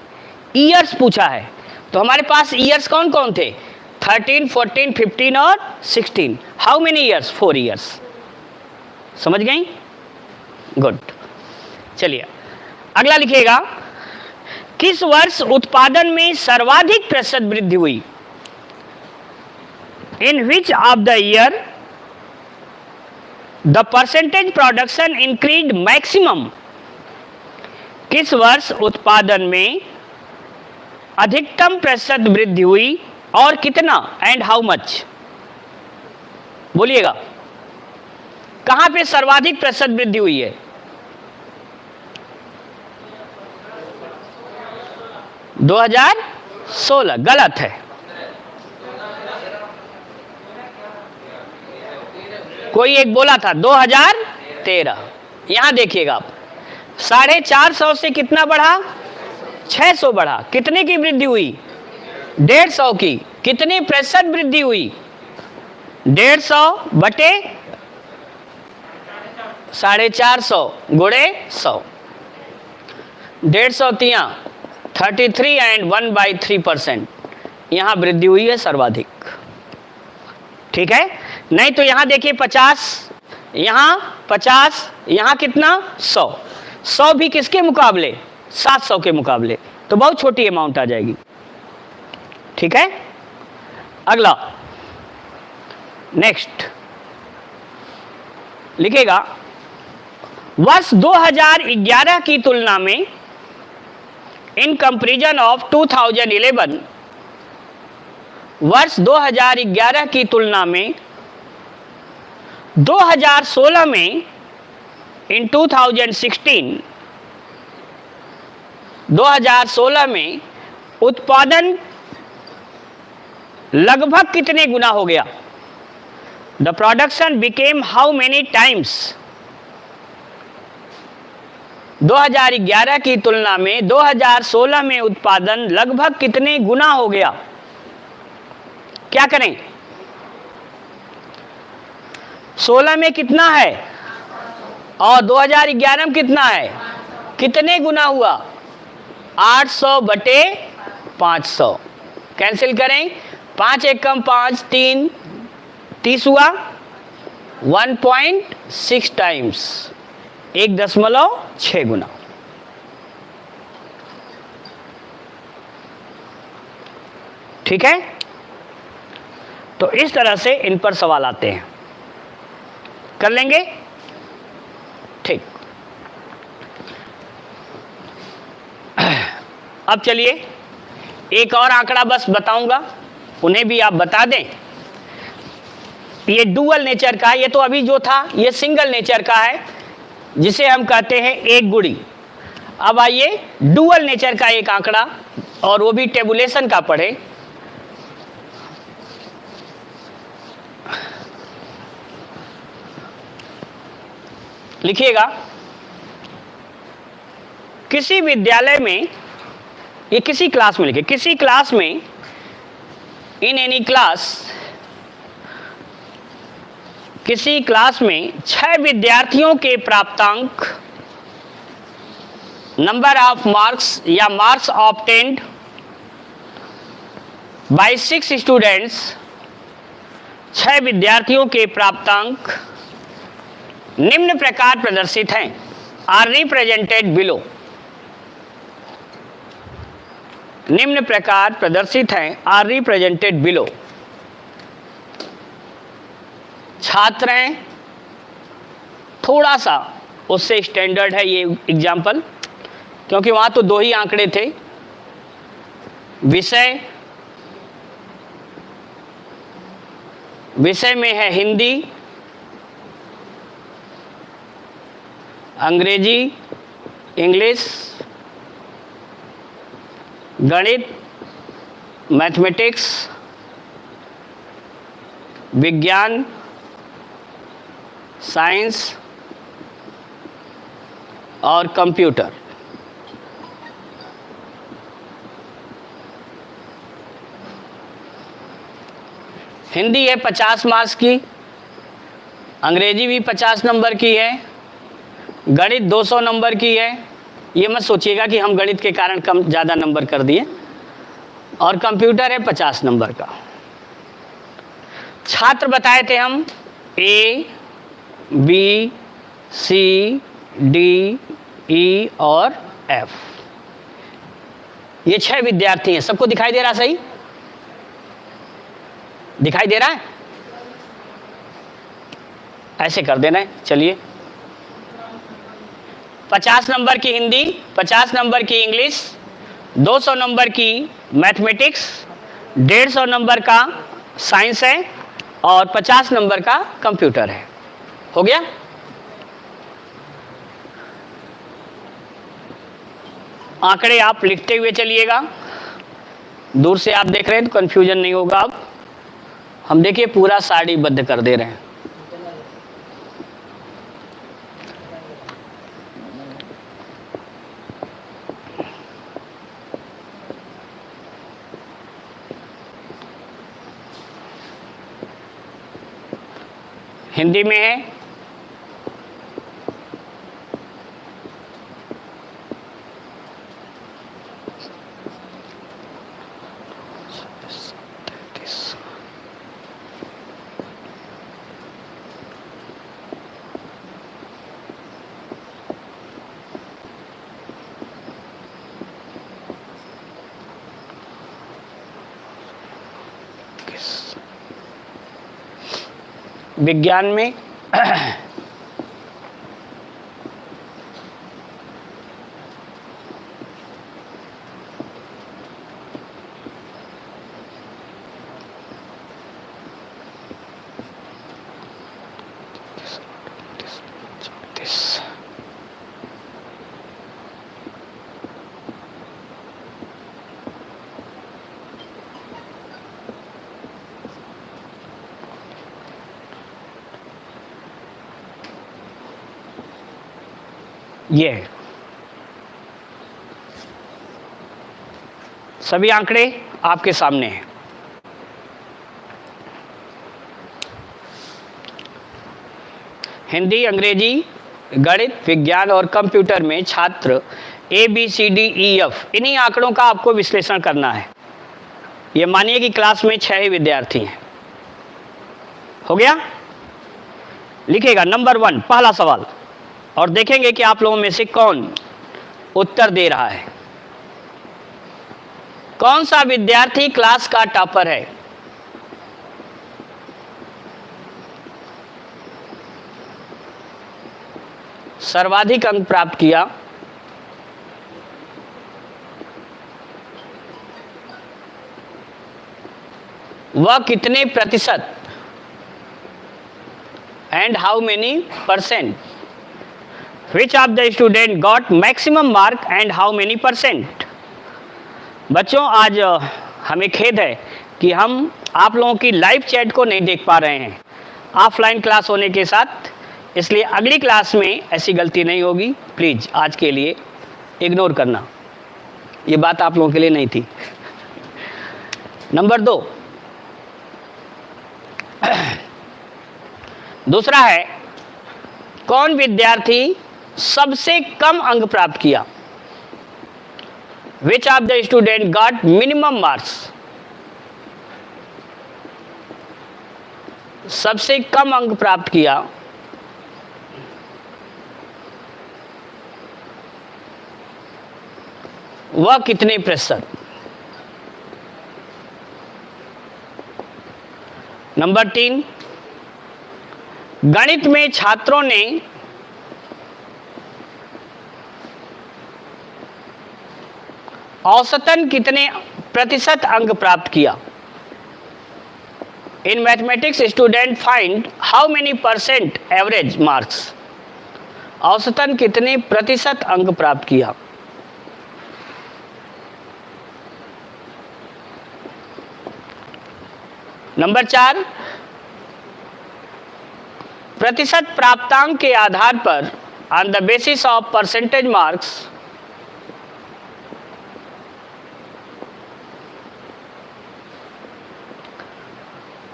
ईयर्स पूछा है, तो हमारे पास ईयर्स कौन कौन थे? 13, 14, 15 और 16। How many years? 4 ईयर्स। समझ गई? गुड। चलिए अगला लिखिएगा, किस वर्ष उत्पादन में सर्वाधिक प्रतिशत वृद्धि हुई? In which of the year the percentage production increase maximum? किस वर्ष उत्पादन में अधिकतम प्रतिशत वृद्धि हुई और कितना? And how much? बोलिएगा, कहां पे सर्वाधिक प्रतिशत वृद्धि हुई है? 2016। गलत है। कोई एक बोला था 2013। यहां देखिएगा आप, 450 से कितना बढ़ा? 600 बढ़ा। कितने की वृद्धि हुई? 150 की। कितने प्रतिशत वृद्धि हुई? 150 बटे 450 गुणे 100, 150 तिया 33 एंड 1/3% यहाँ वृद्धि हुई है सर्वाधिक। ठीक है, नहीं तो यहाँ देखिए 50, यहाँ 50, यहाँ कितना 100, 100 भी किसके मुकाबले, 700 के मुकाबले, तो बहुत छोटी अमाउंट आ जाएगी। ठीक है, अगला नेक्स्ट लिखेगा वर्ष 2011 की तुलना में इन कंपैरिजन ऑफ 2011, वर्ष 2011 की तुलना में 2016 में इन 2016 में उत्पादन लगभग कितने गुना हो गया? The production became how many times? 2011 की तुलना में 2016 में उत्पादन लगभग कितने गुना हो गया? क्या करें? 16 में कितना है और 2011 में कितना है, कितने गुना हुआ? 800 बटे 500। कैंसिल करें, 5 एक कम 5, 3 30 हुआ, 1.6 टाइम्स, 1.6 गुना। ठीक है, तो इस तरह से इन पर सवाल आते हैं, कर लेंगे। ठीक, अब चलिए एक और आंकड़ा बस बताऊंगा, उन्हें भी आप बता दें। ये डुअल नेचर का, ये तो अभी जो था ये सिंगल नेचर का है जिसे हम कहते हैं एक गुणी। अब आइए डुअल नेचर का एक आंकड़ा, और वो भी टेबुलेशन का पढ़े। लिखिएगा, किसी विद्यालय में, ये किसी क्लास में लिखे, किसी क्लास में, इन एनी क्लास, किसी क्लास में 6 विद्यार्थियों के प्राप्तांक, नंबर ऑफ मार्क्स या मार्क्स ऑब्टेन्ड बाय 6 स्टूडेंट्स, 6 विद्यार्थियों के प्राप्तांक निम्न प्रकार प्रदर्शित हैं, आर रिप्रेजेंटेड बिलो। निम्न प्रकार प्रदर्शित हैं, आर रिप्रेजेंटेड बिलो। छात्र हैं, थोड़ा सा उससे स्टैंडर्ड है ये एग्जाम्पल, क्योंकि वहाँ तो 2 ही आंकड़े थे। विषय, विषय में है हिंदी, अंग्रेजी, इंग्लिश, गणित, मैथमेटिक्स, विज्ञान, साइंस और कंप्यूटर। हिंदी है 50 मार्क्स की, अंग्रेजी भी 50 नंबर की है, गणित 200 नंबर की है। ये मत सोचिएगा कि हम गणित के कारण कम ज़्यादा नंबर कर दिए, और कंप्यूटर है 50 नंबर का। छात्र बताए थे हम ए, बी, सी, डी, ई और एफ। ये 6 विद्यार्थी हैं। सबको दिखाई दे रहा? सही दिखाई दे रहा है? ऐसे कर देना है। चलिए, 50 नंबर की हिंदी, 50 नंबर की इंग्लिश, 200 नंबर की मैथमेटिक्स, 150 नंबर का साइंस है और 50 नंबर का कंप्यूटर है। हो गया? आंकड़े आप लिखते हुए चलिएगा, दूर से आप देख रहे हैं तो कंफ्यूजन नहीं होगा। अब हम देखिए पूरा सारणीबद्ध कर दे रहे हैं। हिंदी में है विज्ञान में ये है। सभी आंकड़े आपके सामने हैं। हिंदी, अंग्रेजी, गणित, विज्ञान और कंप्यूटर में छात्र ABCDEF इन्हीं आंकड़ों का आपको विश्लेषण करना है। ये मानिए कि क्लास में 6 ही विद्यार्थी हैं। हो गया? लिखेगा नंबर 1 पहला सवाल और देखेंगे कि आप लोगों में से कौन उत्तर दे रहा है। कौन सा विद्यार्थी क्लास का टॉपर है? सर्वाधिक अंक प्राप्त किया? वह कितने प्रतिशत? And how many percent? Which of the student got maximum mark and how many percent? बच्चों, आज हमें खेद है कि हम आप लोगों की लाइव चैट को नहीं देख पा रहे हैं ऑफलाइन क्लास होने के साथ, इसलिए अगली क्लास में ऐसी गलती नहीं होगी। प्लीज़ आज के लिए इग्नोर करना, ये बात आप लोगों के लिए नहीं थी। नंबर 2, दूसरा है कौन विद्यार्थी सबसे कम अंक प्राप्त किया? Which of the student got minimum marks? सबसे कम अंक प्राप्त किया वह कितने प्रतिशत? नंबर 3, गणित में छात्रों ने औसतन कितने प्रतिशत अंक प्राप्त किया? In mathematics student find how many percent average marks? औसतन कितने प्रतिशत अंक प्राप्त किया? नंबर 4, प्रतिशत प्राप्तांक के आधार पर on the basis of percentage marks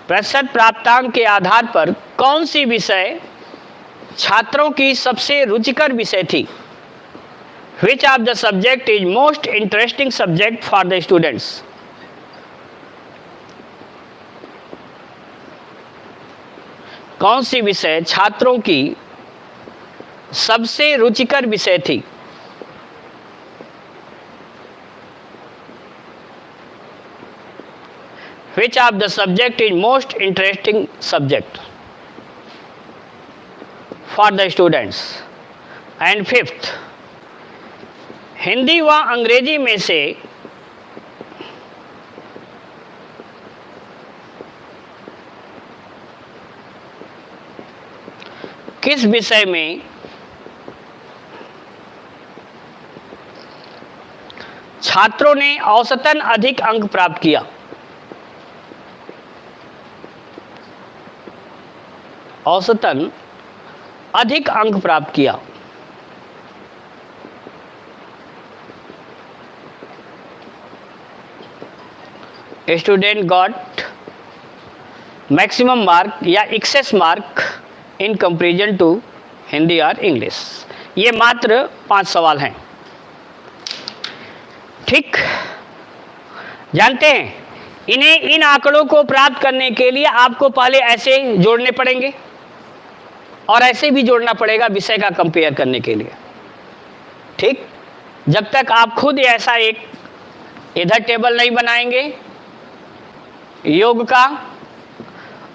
प्रतिशत प्राप्तांक के आधार पर कौन सी विषय छात्रों की सबसे रुचिकर विषय थी? Which of the subject is most interesting subject for the students? कौन सी विषय छात्रों की सबसे रुचिकर विषय थी? Which of the subject is most interesting subject for the students? And 5th, Hindi व अंग्रेजी में से किस विषय में छात्रों ने औसतन अधिक अंक प्राप्त किया? औसतन अधिक अंक प्राप्त किया। स्टूडेंट गॉट मैक्सिमम मार्क या excess mark in comparison to Hindi और इंग्लिश। ये मात्र 5 सवाल हैं। ठीक, जानते हैं इन्हें, इन आंकड़ों को प्राप्त करने के लिए आपको पहले ऐसे जोड़ने पड़ेंगे और ऐसे भी जोड़ना पड़ेगा विषय का कंपेयर करने के लिए। ठीक, जब तक आप खुद ऐसा एक इधर टेबल नहीं बनाएंगे योग का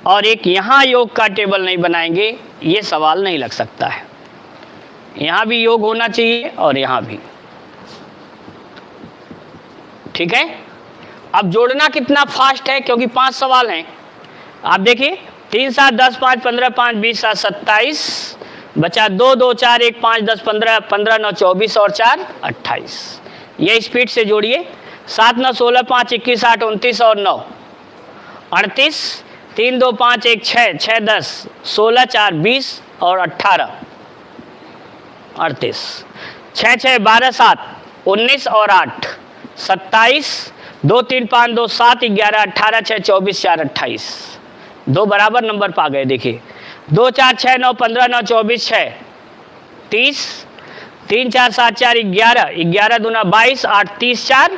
और एक यहाँ योग का टेबल नहीं बनाएंगे, ये सवाल नहीं लग सकता है। यहाँ भी योग होना चाहिए और यहाँ भी, ठीक है। अब जोड़ना कितना फास्ट है, क्योंकि 5 सवाल हैं। आप देखिए 3 7 10 5 15 5 20 7 27 बचा 2 2 4 1 5 10 15 15 9 24 और 4 28। ये स्पीड से जोड़िए। 7 9 16 5 21 8 29 और 9 38 3 2 5 1 6 6 10 16 4 20 और 18 38 6 6 12 7 19 और 8 27 2 3 5 2 7 11 18 6 24 4 28। 2 बराबर नंबर पा गए। देखिए 2 4 6 9 15 9 24 6 30 3 4 7 4 11 11 दूना 22 8 30 4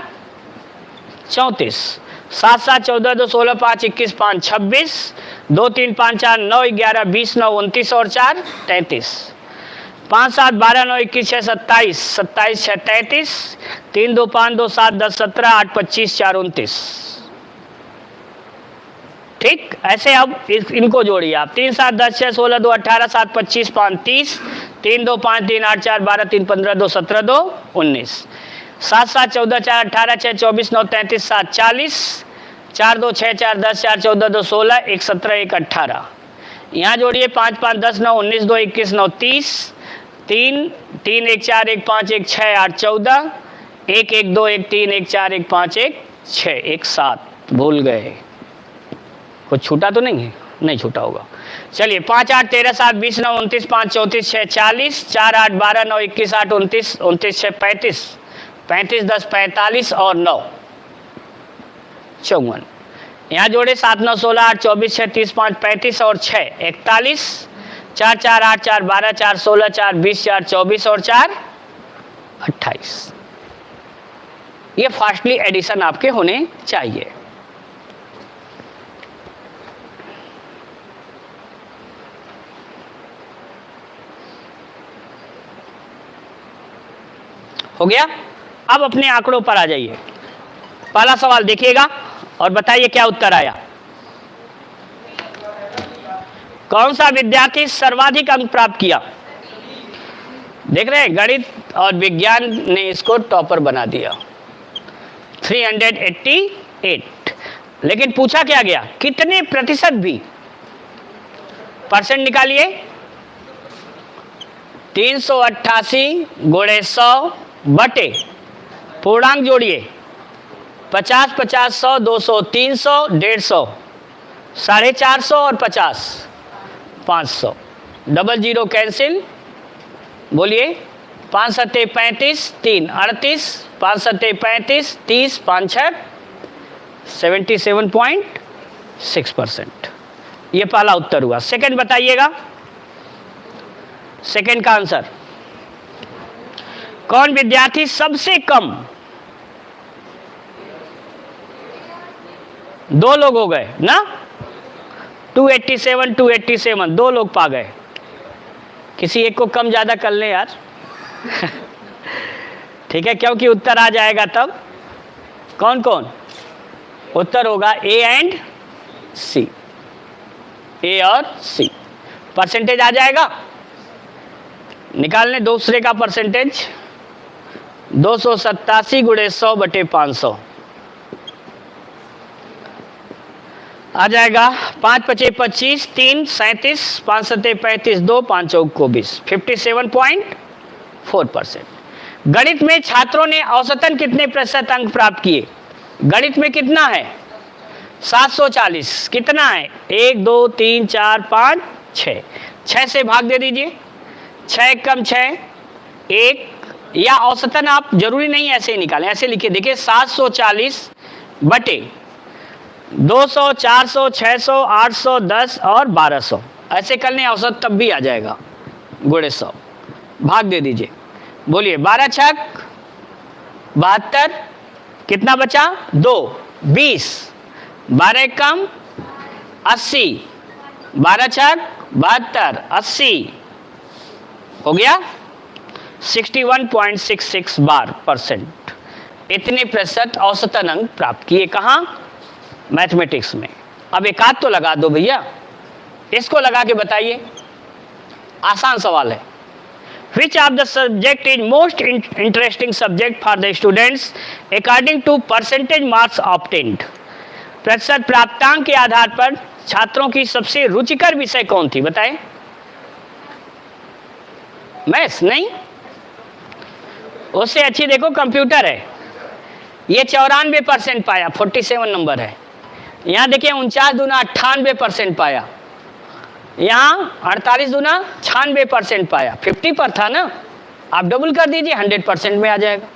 34 7 7 14 2 16 5 21 5 26 2 3 5 4 9 11 20 9 29 और 4 33 5 7 12 9 21 6 27 27 6 33 3 2 5 2 7 10 17 8 25 4 29। ठीक, ऐसे अब इनको जोड़िए आप। 3 7 10 6 16 2 18 7 25 5 30 3 2 5 3 8 4 12 3 15 2 17 2 19 7 7 14 4 18 6 24 9 33 7 40 4 2 6 4 10 4 14 2 16 1 17 1 18। यहाँ जोड़िए 5 5 10 9 19 2 21 9 30 3 3 1 4 1 5 1 6 8 14 1 1 2 1 3 1 4 1 5 1 6 1 7। भूल गए, कुछ छूटा तो नहीं है? नहीं छूटा होगा। चलिए 5 8 13 7 20 9 29 5 34 6 40 4 8 12 9 21 8 29 29 6 35 35 10 45 और 9 54। यहाँ जोड़े 7 9 16 8 24 6 30 5 35 और 6 41 4 4 8 4 12 4 16 4 20 4 24 और 4 28। ये फास्टली एडिशन आपके होने चाहिए। हो गया। अब अपने आंकड़ों पर आ जाइए। पहला सवाल देखिएगा और बताइए क्या उत्तर आया। कौन सा विद्यार्थी सर्वाधिक अंक प्राप्त किया? देख रहे हैं, गणित और विज्ञान ने इसको टॉपर बना दिया 388। लेकिन पूछा क्या गया, कितने प्रतिशत भी? परसेंट निकालिए। 388 गुणे 100 बटे पूर्णांक जोड़िए 50 50 100 200 300 150 450 और 50 500। डबल जीरो कैंसिल, बोलिए 5 सत्ते 35 3 38 5 सत्ते 35 30 5 6 77.6%। ये पहला उत्तर हुआ। सेकंड बताइएगा, सेकंड का आंसर। कौन विद्यार्थी सबसे कम? 2 लोग हो गए ना, 287 287 2 लोग पा गए। किसी एक को कम ज्यादा कर ले यार ठीक है, क्योंकि उत्तर आ जाएगा तब। कौन कौन? उत्तर होगा ए एंड सी, ए और सी। परसेंटेज आ जाएगा, निकालने दूसरे का परसेंटेज। 287 गुणे 100 बटे 500 आ जाएगा। 5 पचे 25 3 37 5 सत्ते 35 2 5 चौक 24 57.4%। गणित में छात्रों ने औसतन कितने प्रतिशत अंक प्राप्त किए? गणित में कितना है? 740। कितना है? 1 2 3 4 5 6। 6 से भाग दे दीजिए। 6 कम 6 1, या औसतन आप जरूरी नहीं ऐसे ही निकालें, ऐसे लिखिए। देखिए 740 बटे 200 400 600 800 10 और 1200, ऐसे कर लें औसत तब भी आ जाएगा। गुणे 100 भाग दे दीजिए। बोलिए 12 छक 72, कितना बचा? 2 20, 12 कम 80, 12 छक 72 80 हो गया 61.66 %। इतने प्रतिशत औसतन अंक प्राप्त किए। कहाँ? मैथमेटिक्स में। अब एक आध तो लगा दो भैया, इसको लगा के बताइए, आसान सवाल है। Which of the subject is most interesting subject for the students according to percentage marks obtained? प्रतिशत प्राप्तांक के आधार पर छात्रों की सबसे रुचिकर विषय कौन थी, बताएं। मैथ्स नहीं, उससे अच्छी देखो कंप्यूटर है। ये 94% पाया, 47 नंबर है। यहाँ देखिए 49 दूना 98% पाया, यहाँ 48 दूना 96% पाया। 50 पर था ना, आप डबल कर दीजिए 100% में आ जाएगा।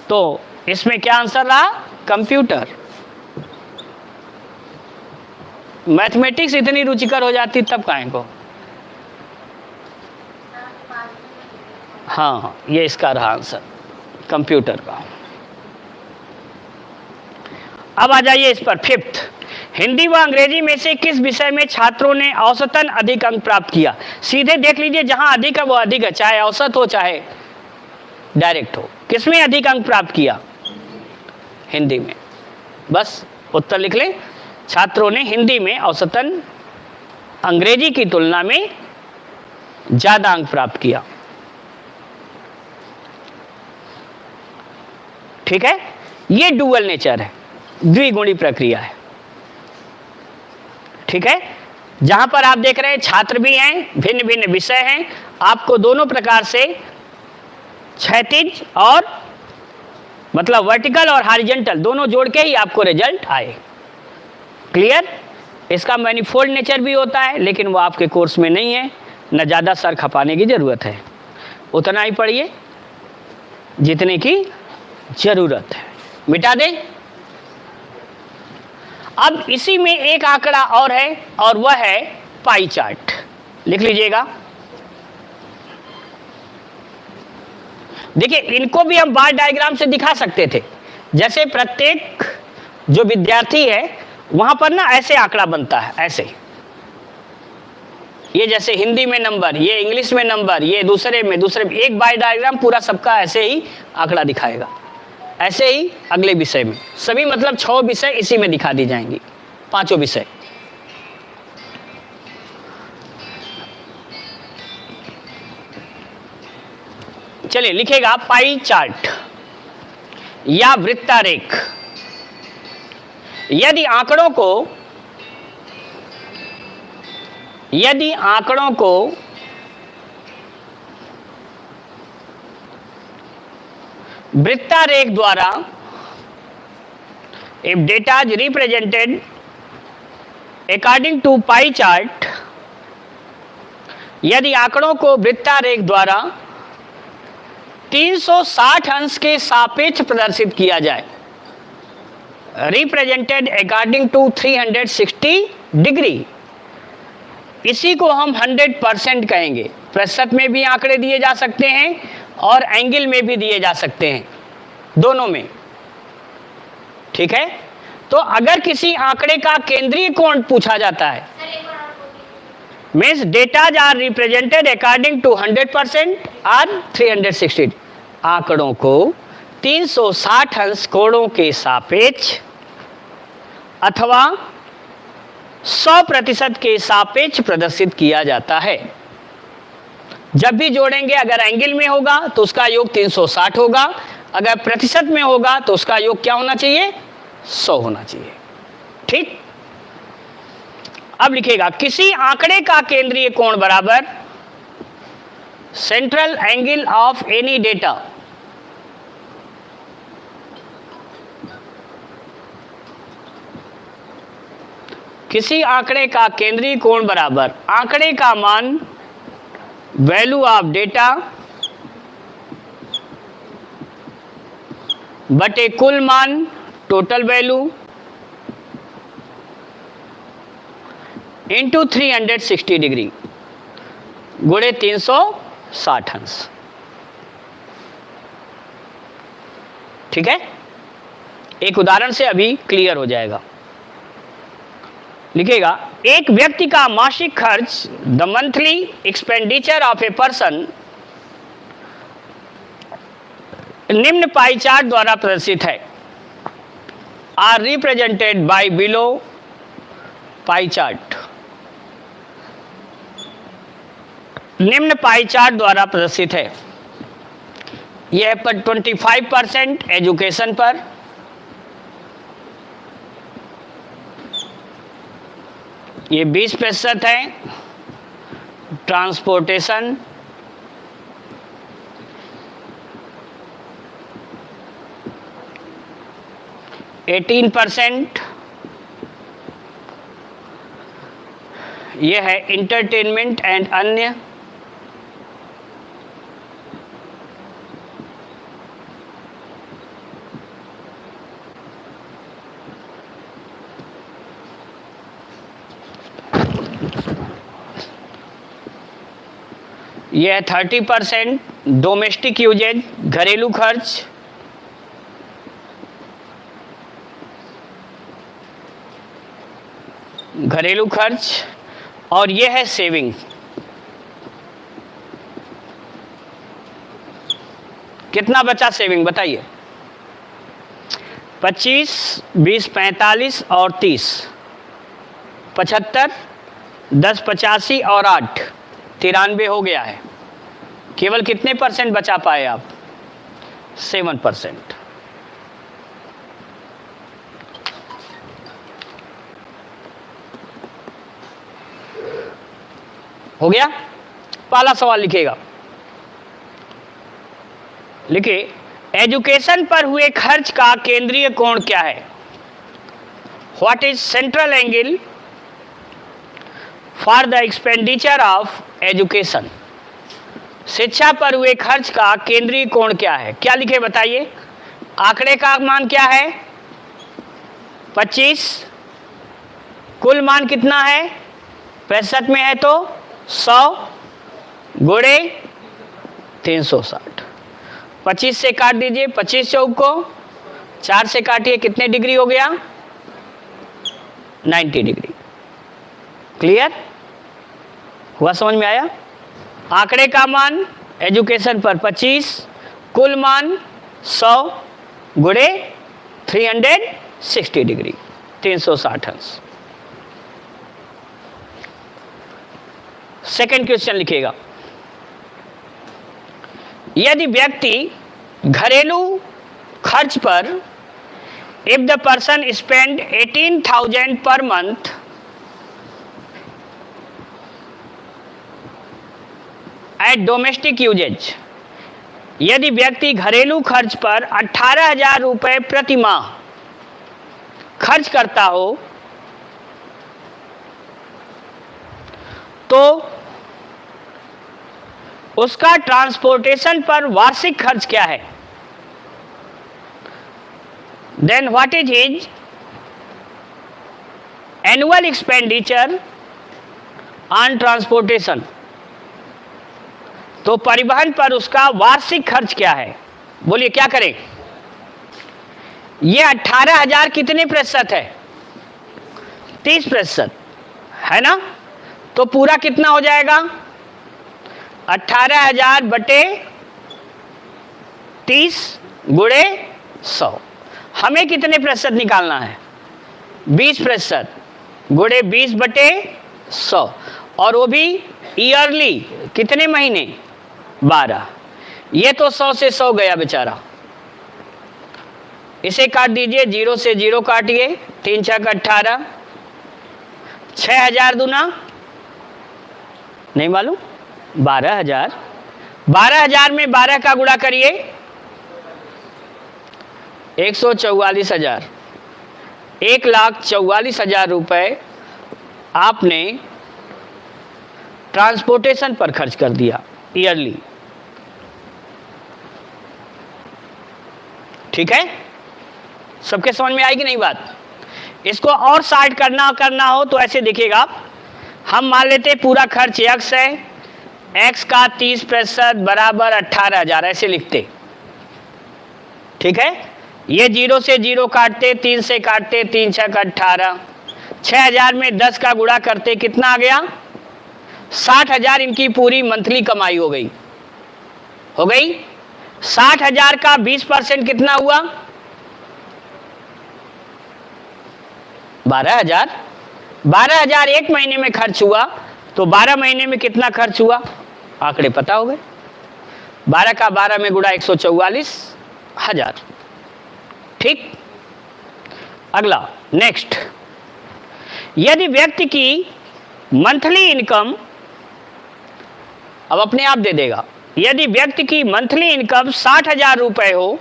तो इसमें क्या आंसर रहा, कंप्यूटर। मैथमेटिक्स इतनी रुचिकर हो जाती तब काहे को। हाँ, ये इसका रहा आंसर, कंप्यूटर का। अब आ जाइए इस पर, फिफ्थ, हिंदी व अंग्रेजी में से किस विषय में छात्रों ने औसतन अधिक अंक प्राप्त किया। सीधे देख लीजिए, जहां अधिक है वो अधिक है, चाहे औसत हो चाहे डायरेक्ट हो। किसमें अधिक अंक प्राप्त किया, हिंदी में। बस उत्तर लिख लें, छात्रों ने हिंदी में औसतन अंग्रेजी की तुलना में ज्यादा अंक प्राप्त किया। ठीक है, ये डुअल नेचर है, द्विगुणी प्रक्रिया है। ठीक है, जहां पर आप देख रहे हैं छात्र भी हैं, भिन्न भिन्न विषय हैं, आपको दोनों प्रकार से क्षैतिज और मतलब वर्टिकल और हॉरिजॉन्टल दोनों जोड़ के ही आपको रिजल्ट आए। क्लियर। इसका मैनिफोल्ड नेचर भी होता है, लेकिन वो आपके कोर्स में नहीं है, न ज़्यादा सर खपाने की ज़रूरत है, उतना ही पढ़िए जितने की ज़रूरत है, मिटा दें। अब इसी में एक आंकड़ा और है, और वह है पाई चार्ट। लिख लीजिएगा। देखिए, इनको भी हम बार डायग्राम से दिखा सकते थे। जैसे प्रत्येक जो विद्यार्थी है वहां पर ना ऐसे आंकड़ा बनता है, ऐसे। ये जैसे हिंदी में नंबर, ये इंग्लिश में नंबर, ये दूसरे में एक बार डायग्राम पूरा सबका ऐसे ही आंकड़ा दिखाएगा। ऐसे ही अगले विषय में सभी, मतलब 6 विषय इसी में दिखा दी जाएंगी, 5 विषय। चलिए लिखेगा पाई चार्ट या वृत्तारेख। यदि आंकड़ों को वृत्तारेख द्वारा, if data is represented according to pie chart, यदि आंकड़ों को वृत्तारेख द्वारा 360 अंश के सापेक्ष प्रदर्शित किया जाए, रिप्रेजेंटेड अकॉर्डिंग टू 360 डिग्री, इसी को हम 100% कहेंगे। प्रतिशत में भी आंकड़े दिए जा सकते हैं और एंगल में भी दिए जा सकते हैं, दोनों में। ठीक है, तो अगर किसी आंकड़े का केंद्रीय कोण पूछा जाता है, means datas are represented according to 100% और 360, आंकड़ों को 360 अंश कोणों के सापेक्ष अथवा 100% के सापेक्ष प्रदर्शित किया जाता है। जब भी जोड़ेंगे, अगर एंगल में होगा तो उसका योग 360 होगा, अगर प्रतिशत में होगा तो उसका योग क्या होना चाहिए, 100 होना चाहिए। ठीक। अब लिखेगा, किसी आंकड़े का केंद्रीय कोण बराबर central angle of any data. किसी आंकड़े का केंद्रीय कोण बराबर आंकड़े का मान, वैल्यू ऑफ डेटा बटे कुल मान, टोटल वैल्यू, इंटू 360 डिग्री गुणे 360 अंश। ठीक है, एक उदाहरण से अभी क्लियर हो जाएगा। लिखेगा, एक व्यक्ति का मासिक खर्च, the monthly expenditure of a person, निम्न पाई चार्ट द्वारा प्रदर्शित है। Are represented by below pie chart. निम्न पाई चार्ट द्वारा प्रदर्शित है। यह पर 25% एजुकेशन पर, ये 20% है ट्रांसपोर्टेशन, 18% यह है इंटरटेनमेंट एंड अन्य, यह 30% डोमेस्टिक यूजेज, घरेलू खर्च, घरेलू खर्च, और यह है सेविंग। कितना बचा सेविंग बताइए? 25, 20, 45 और 30, 75, 10, 85 और 8, 93 हो गया है। केवल कितने परसेंट बचा पाए आप? 7%। हो गया? पहला सवाल लिखिएगा, लिखिए एजुकेशन पर हुए खर्च का केंद्रीय कोण क्या है? What is central angle for the expenditure of education? शिक्षा पर हुए खर्च का केंद्रीय कोण क्या है? क्या लिखे बताइए? आंकड़े का मान क्या है? 25, कुल मान कितना है? 65 में है तो 100 गुणे 360। 25 से काट दीजिए, 25 चौक को 4 से काटिए, कितने डिग्री हो गया? 90 डिग्री। क्लियर हुआ? समझ में आया? आंकड़े का मान एजुकेशन पर 25, कुल मान 100 गुणे 360 डिग्री, 360 अंश। सेकेंड क्वेश्चन लिखिएगा, यदि व्यक्ति घरेलू खर्च पर if the person spend 18,000 per month at domestic usage, यदि व्यक्ति घरेलू खर्च पर 18,000 रुपये प्रति माह खर्च करता हो तो उसका ट्रांसपोर्टेशन पर वार्षिक खर्च क्या है? Then what is his annual expenditure on transportation? तो परिवहन पर उसका वार्षिक खर्च क्या है? बोलिए क्या करें? ये 18,000 कितने प्रतिशत है? 30% है ना? तो पूरा कितना हो जाएगा? 18,000 बटे 30 गुणे 100। हमें कितने प्रतिशत निकालना है? 20% गुणे 20 बटे 100, और वो भी ईयरली। कितने महीने? 12। ये तो 100 से 100 गया बेचारा, इसे काट दीजिए, 0 से 0 काटिए, 3 छक 18, 6,000 दूना नहीं मालूम, 12,000। 12,000 में 12 का गुणा करिए, 144,000। 1,44,000 रुपये आपने ट्रांसपोर्टेशन पर खर्च कर दिया ईयरली। ठीक है? सबके समझ में आएगी नहीं बात? इसको और शार्ट करना हो तो ऐसे देखिएगा, हम मान लेते पूरा खर्च x है, x का 30% बराबर 18,000, ऐसे लिखते। ठीक है? ये 0 से 0 काटते, 3 से काटते, 3 छक 18, 6,000 में 10 का गुणा करते, कितना आ गया? 60,000 इनकी पूरी मंथली कमाई हो गई। 60,000 का 20% कितना हुआ? 12,000। 12,000 एक महीने में खर्च हुआ तो 12 महीने में कितना खर्च हुआ, आंकड़े पता हो गए। 12 का 12 में गुणा 144,000। ठीक, अगला नेक्स्ट, यदि व्यक्ति की मंथली इनकम, अब अपने आप दे देगा, यदि व्यक्ति की मंथली इनकम 60,000 रुपए हो,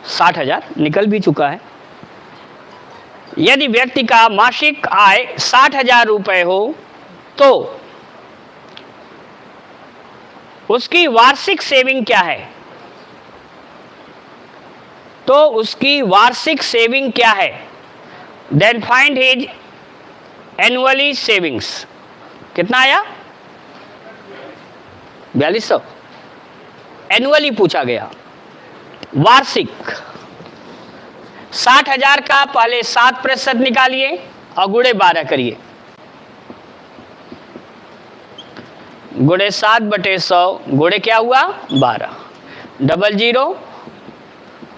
60,000 निकल भी चुका है, यदि व्यक्ति का मासिक आय 60,000 रुपए हो तो उसकी वार्षिक सेविंग क्या है, तो उसकी वार्षिक सेविंग क्या है, then find his annually savings. कितना आया, 4200। एनुअली पूछा गया, वार्षिक 60,000 का पहले 7% निकालिए और गुणे 12 करिए, गुणे 7/100 गुणे क्या हुआ 12, 00,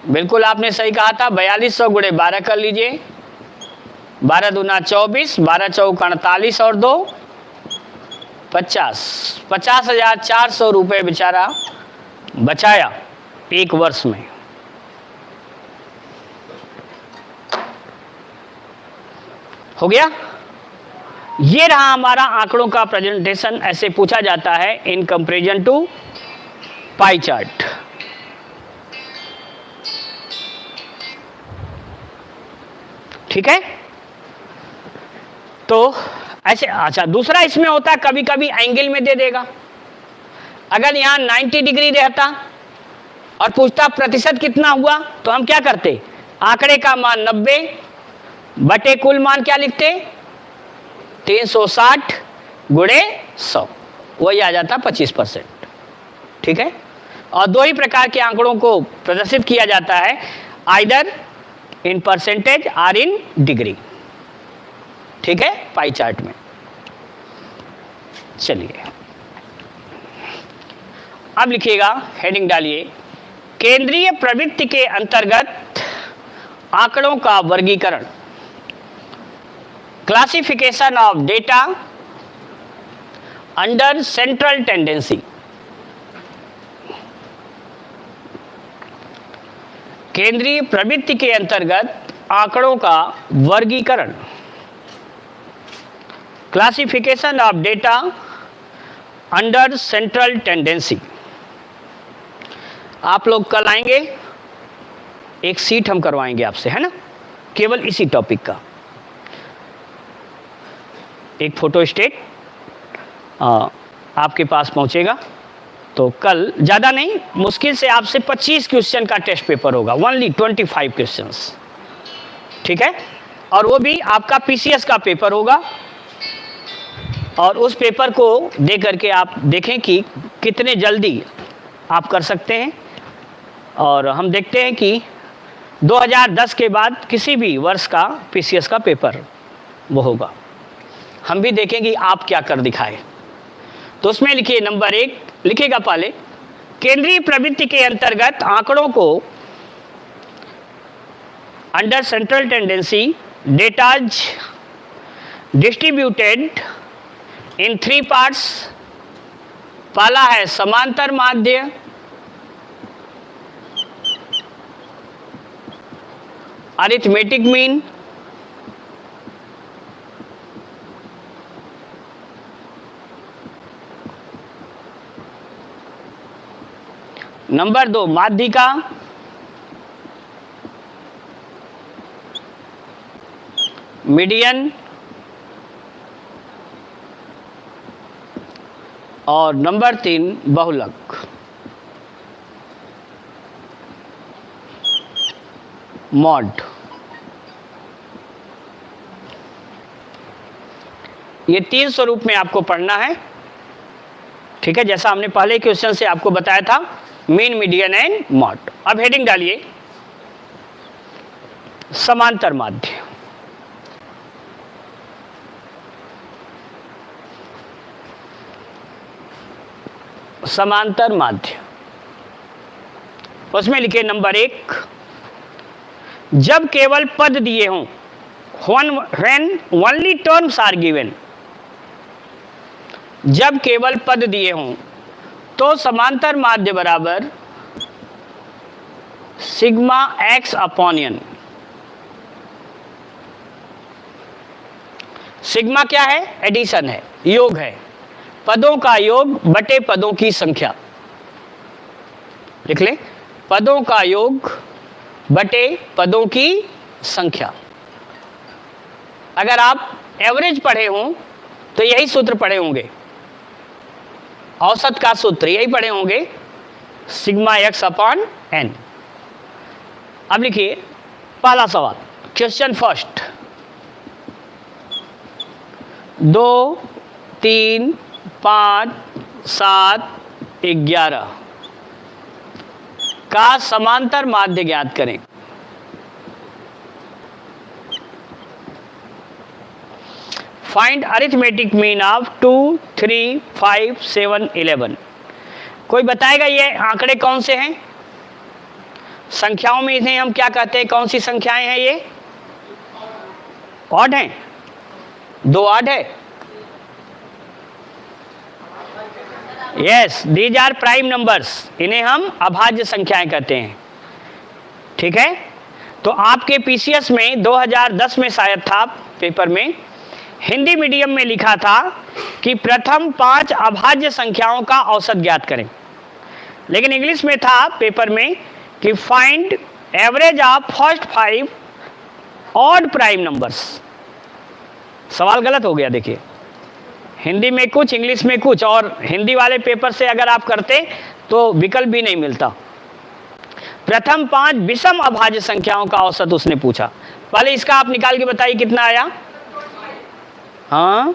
बिल्कुल आपने सही कहा था। 4200 गुणे 12 कर लीजिए, 12 दूना 24, 12 चौका 48 और 2 50, 50,400 रुपये बेचारा बचाया एक वर्ष में। हो गया, ये रहा हमारा आंकड़ों का प्रेजेंटेशन। ऐसे पूछा जाता है in comparison to pie chart. ठीक है, तो ऐसे, अच्छा दूसरा इसमें होता है कभी कभी एंगल में दे देगा। अगर यहां 90 डिग्री रहता और पूछता प्रतिशत कितना हुआ, तो हम क्या करते, आंकड़े का मान 90 बटे कुल मान क्या लिखते, 360 गुणे 100, वही आ जाता 25%। ठीक है, और दो ही प्रकार के आंकड़ों को प्रदर्शित किया जाता है, आइदर इन परसेंटेज और इन डिग्री। ठीक है, पाई चार्ट में। चलिए अब लिखिएगा, हेडिंग डालिए, केंद्रीय प्रवृत्ति के अंतर्गत आंकड़ों का वर्गीकरण, classification of data under central tendency. केंद्रीय प्रवृत्ति के अंतर्गत आंकड़ों का वर्गीकरण, classification of data under central tendency. आप लोग कल आएंगे, एक सीट हम करवाएंगे आपसे, है ना, केवल इसी टॉपिक का, एक फोटो स्टेट आपके पास पहुंचेगा। तो कल ज़्यादा नहीं, मुश्किल से आपसे 25 क्वेश्चन का टेस्ट पेपर होगा, ओनली 25 क्वेश्चंस। ठीक है, और वो भी आपका पीसीएस का पेपर होगा, और उस पेपर को दे करके आप देखें कि कितने जल्दी आप कर सकते हैं। और हम देखते हैं कि 2010 के बाद किसी भी वर्ष का पीसीएस का पेपर वो होगा, हम भी देखेंगे आप क्या कर दिखाए। तो उसमें लिखिए, नंबर 1 लिखिएगा पहले, केंद्रीय प्रवृत्ति के अंतर्गत आंकड़ों को under central tendency datas distributed in 3 parts. पहला है समांतर माध्य, अरिथमेटिक मीन, नंबर 2 माध्यिका, मीडियन, और नंबर 3 बहुलक। मॉड। ये 3 स्वरूप में आपको पढ़ना है। ठीक है, जैसा हमने पहले क्वेश्चन से आपको बताया था, मीन, मीडियन एंड मॉड। अब हेडिंग डालिए, समांतर माध्य। समांतर माध्य, उसमें लिखिए नंबर 1, जब केवल पद दिए हों, when only terms are given, जब केवल पद दिए हों तो समांतर माध्य बराबर sigma x upon n. Sigma क्या है? एडिशन है, योग है, पदों का योग बटे पदों की संख्या। लिख ले, पदों का योग बटे पदों की संख्या। अगर आप एवरेज पढ़े हों तो यही सूत्र पढ़े होंगे, औसत का सूत्र यही पढ़े होंगे, सिग्मा एक्स अपॉन एन। अब लिखिए पहला सवाल, क्वेश्चन फर्स्ट। 2, 3, 5, 7, 11 का समांतर माध्य ज्ञात करें। Find arithmetic mean of 2, 3, 5, 7, 11। कोई बताएगा ये आंकड़े कौन से हैं? संख्याओं में इन्हें हम क्या कहते हैं? कौन सी संख्याएं हैं ये? ऑड हैं, 2 ऑड है। Yes, these are prime numbers, इन्हें हम अभाज्य संख्याएं कहते हैं। ठीक है, तो आपके पीसीएस में 2010 में शायद था पेपर में, हिंदी मीडियम में लिखा था कि प्रथम 5 अभाज्य संख्याओं का औसत ज्ञात करें, लेकिन इंग्लिश में था पेपर में कि find average of first 5 odd prime numbers. सवाल गलत हो गया, देखिए, हिंदी में कुछ, इंग्लिश में कुछ, और हिंदी वाले पेपर से अगर आप करते तो विकल्प भी नहीं मिलता। प्रथम 5 विषम अभाज्य संख्याओं का औसत उसने पूछा। पहले इसका आप निकाल के बताइए कितना आया। हाँ,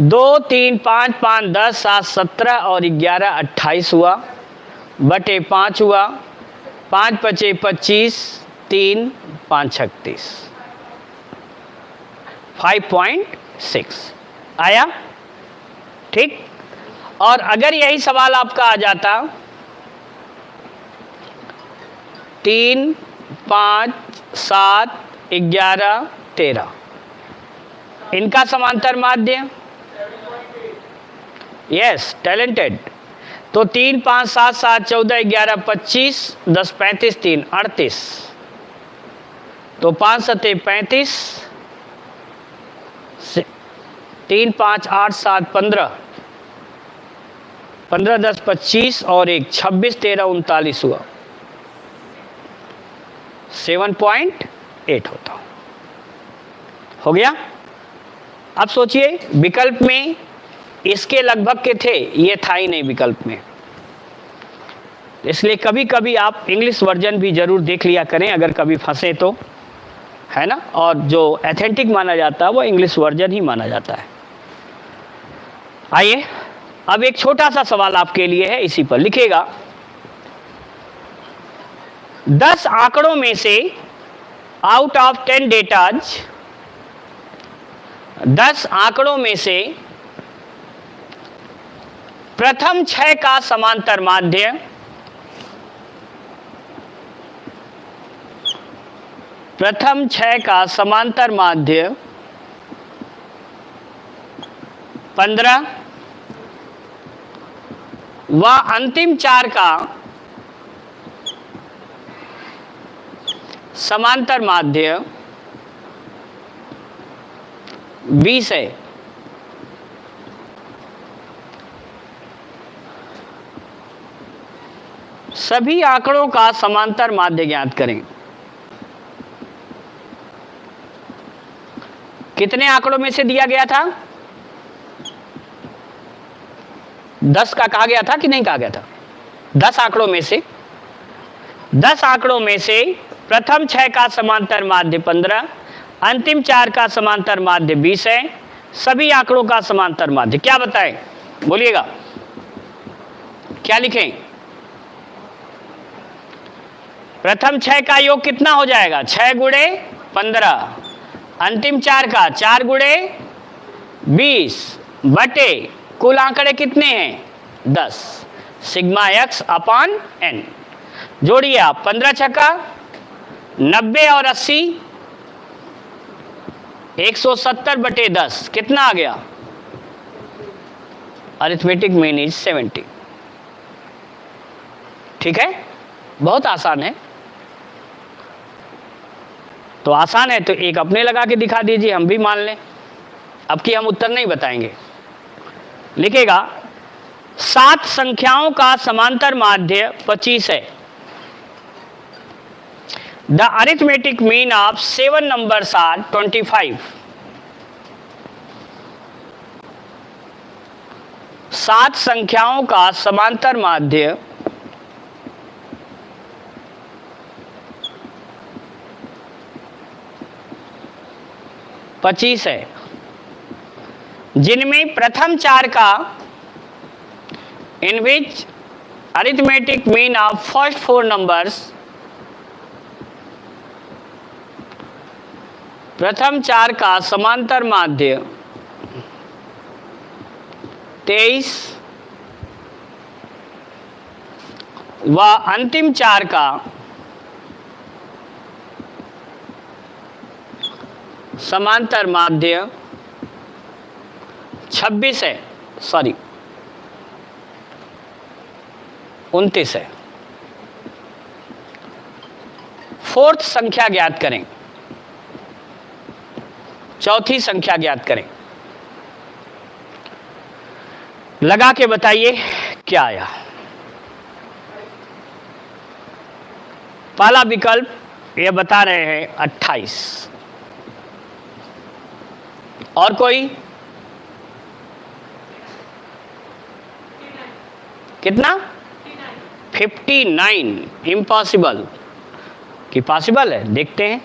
2, 3, 5, 5, 10, 7, 17 और 11, 28 हुआ, बटे 5 हुआ, 5 पचे 25, 3, 5 36, 5.6 आया। ठीक, और अगर यही सवाल आपका आ जाता 3, 5, 7, 11, 13, इनका समांतर माध्य, यस, टैलेंटेड, तो 3, 5, 7, 7, 14, 11, 25, 10, 35, 3, 38, तो 5 सते 35, 3, 5, 8, 7, 15, 15, 10, 25 और 1, 26, 13, 39 हुआ, 7.8 होता। हो गया। अब सोचिए विकल्प में इसके लगभग के थे, ये था ही नहीं विकल्प में, इसलिए कभी कभी आप इंग्लिश वर्जन भी जरूर देख लिया करें अगर कभी फंसे तो, है ना। और जो एथेंटिक माना जाता है वो इंग्लिश वर्जन ही माना जाता है। आइए अब एक छोटा सा सवाल आपके लिए है, इसी पर लिखिएगा। 10 आंकड़ों में से आउट ऑफ 10 डेटाज, 10 आंकड़ों में से प्रथम 6 का समांतर माध्य प्रथम 6 का समांतर माध्य 15 व अंतिम 4 का समांतर माध्य 20 है। सभी आंकड़ों का समांतर माध्य ज्ञात करें। कितने आंकड़ों में से दिया गया था? 10 का कहा गया था कि नहीं कहा गया था? 10 आंकड़ों में से, 10 आंकड़ों में से प्रथम 6 का समांतर माध्य 15, अंतिम 4 का समांतर माध्य 20 है। सभी आंकड़ों का समांतर माध्य क्या बताएं? बोलिएगा, क्या लिखें? प्रथम 6 का योग कितना हो जाएगा? 6 गुणे 15, अंतिम 4 का 4 गुणे 20 बटे कुल आंकड़े कितने हैं? 10, सिग्मा एक्स अपॉन एन। जोड़िए आप, 15 छक्का 90 और 80 170/10 कितना आ गया? Arithmetic mean is 70। ठीक है, बहुत आसान है। तो आसान है तो एक अपने लगा के दिखा दीजिए, हम भी मान लें। अब की हम उत्तर नहीं बताएंगे। लिखेगा 7 संख्याओं का समांतर माध्य 25 है। The arithmetic mean of 7 numbers are 25। 7 संख्याओं का समांतर माध्य 25 है, जिनमें प्रथम 4 का in which arithmetic mean of first 4 numbers, प्रथम 4 का समांतर माध्य 23 व अंतिम 4 का समांतर माध्य 26 है, सॉरी 29 है। फोर्थ संख्या ज्ञात करें, चौथी संख्या ज्ञात करें। लगा के बताइए क्या आया। पहला विकल्प ये बता रहे हैं 28। और कोई? कितना? 59। इम्पॉसिबल कि पॉसिबल है, देखते हैं,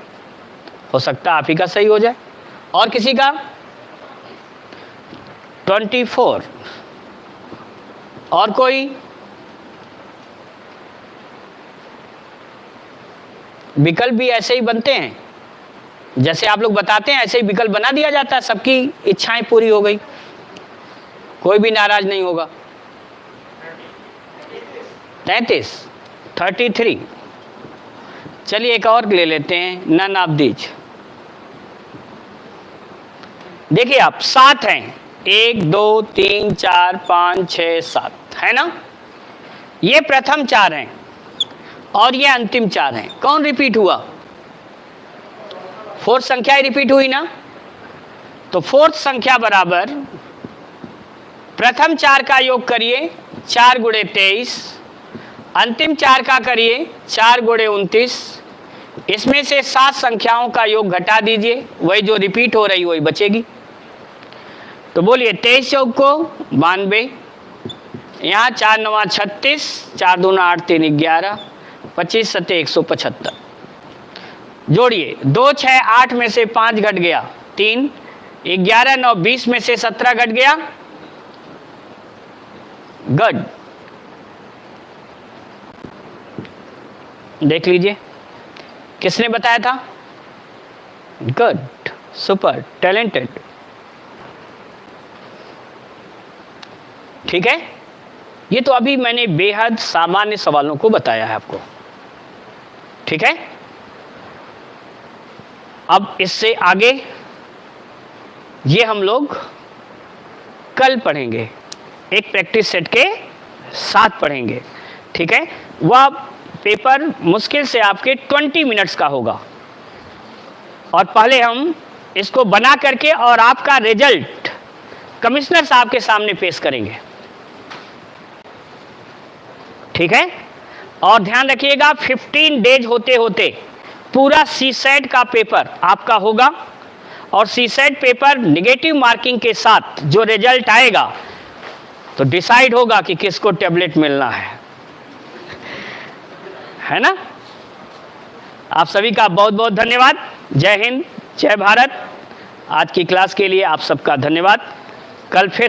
हो सकता है आप ही का सही हो जाए। और किसी का? 24। और कोई? विकल्प भी ऐसे ही बनते हैं, जैसे आप लोग बताते हैं ऐसे ही विकल्प बना दिया जाता है, सबकी इच्छाएं पूरी हो गई, कोई भी नाराज नहीं होगा। 33। चलिए एक और ले लेते हैं, नन ऑफ दीज। देखिए आप 7 हैं, 1 2 3 4 5 6 7 है ना। ये प्रथम 4 हैं और ये अंतिम 4 हैं। कौन रिपीट हुआ? फोर्थ संख्या ही रिपीट हुई ना। तो फोर्थ संख्या बराबर प्रथम 4 का योग करिए 4 गुणे 23, अंतिम 4 का करिए 4 गुणे 29। इसमें से 7 संख्याओं का योग घटा दीजिए, वही जो रिपीट हो रही वही बचेगी। तो बोलिए 23 चौक को 92, यहाँ 4 9 36, 4 2 8 3 11, 25 7 175। जोड़िए 2 6 8 में से 5 घट गया 3, 11 9 20 में से 17 घट गया, गुड। देख लीजिए किसने बताया था? Good, super, talented. ठीक है, ये तो अभी मैंने बेहद सामान्य सवालों को बताया है आपको। ठीक है, अब इससे आगे ये हम लोग कल पढ़ेंगे, एक प्रैक्टिस सेट के साथ पढ़ेंगे। ठीक है, वह पेपर मुश्किल से आपके 20 मिनट्स का होगा और पहले हम इसको बना करके और आपका रिजल्ट कमिश्नर साहब के सामने पेश करेंगे। ठीक है, और ध्यान रखिएगा 15 डेज होते होते पूरा सीसेट का पेपर आपका होगा और सीसेट पेपर नेगेटिव मार्किंग के साथ जो रिजल्ट आएगा तो डिसाइड होगा कि किसको टैबलेट मिलना है ना। आप सभी का बहुत बहुत धन्यवाद। जय हिंद, जय भारत। आज की क्लास के लिए आप सबका धन्यवाद। कल फिर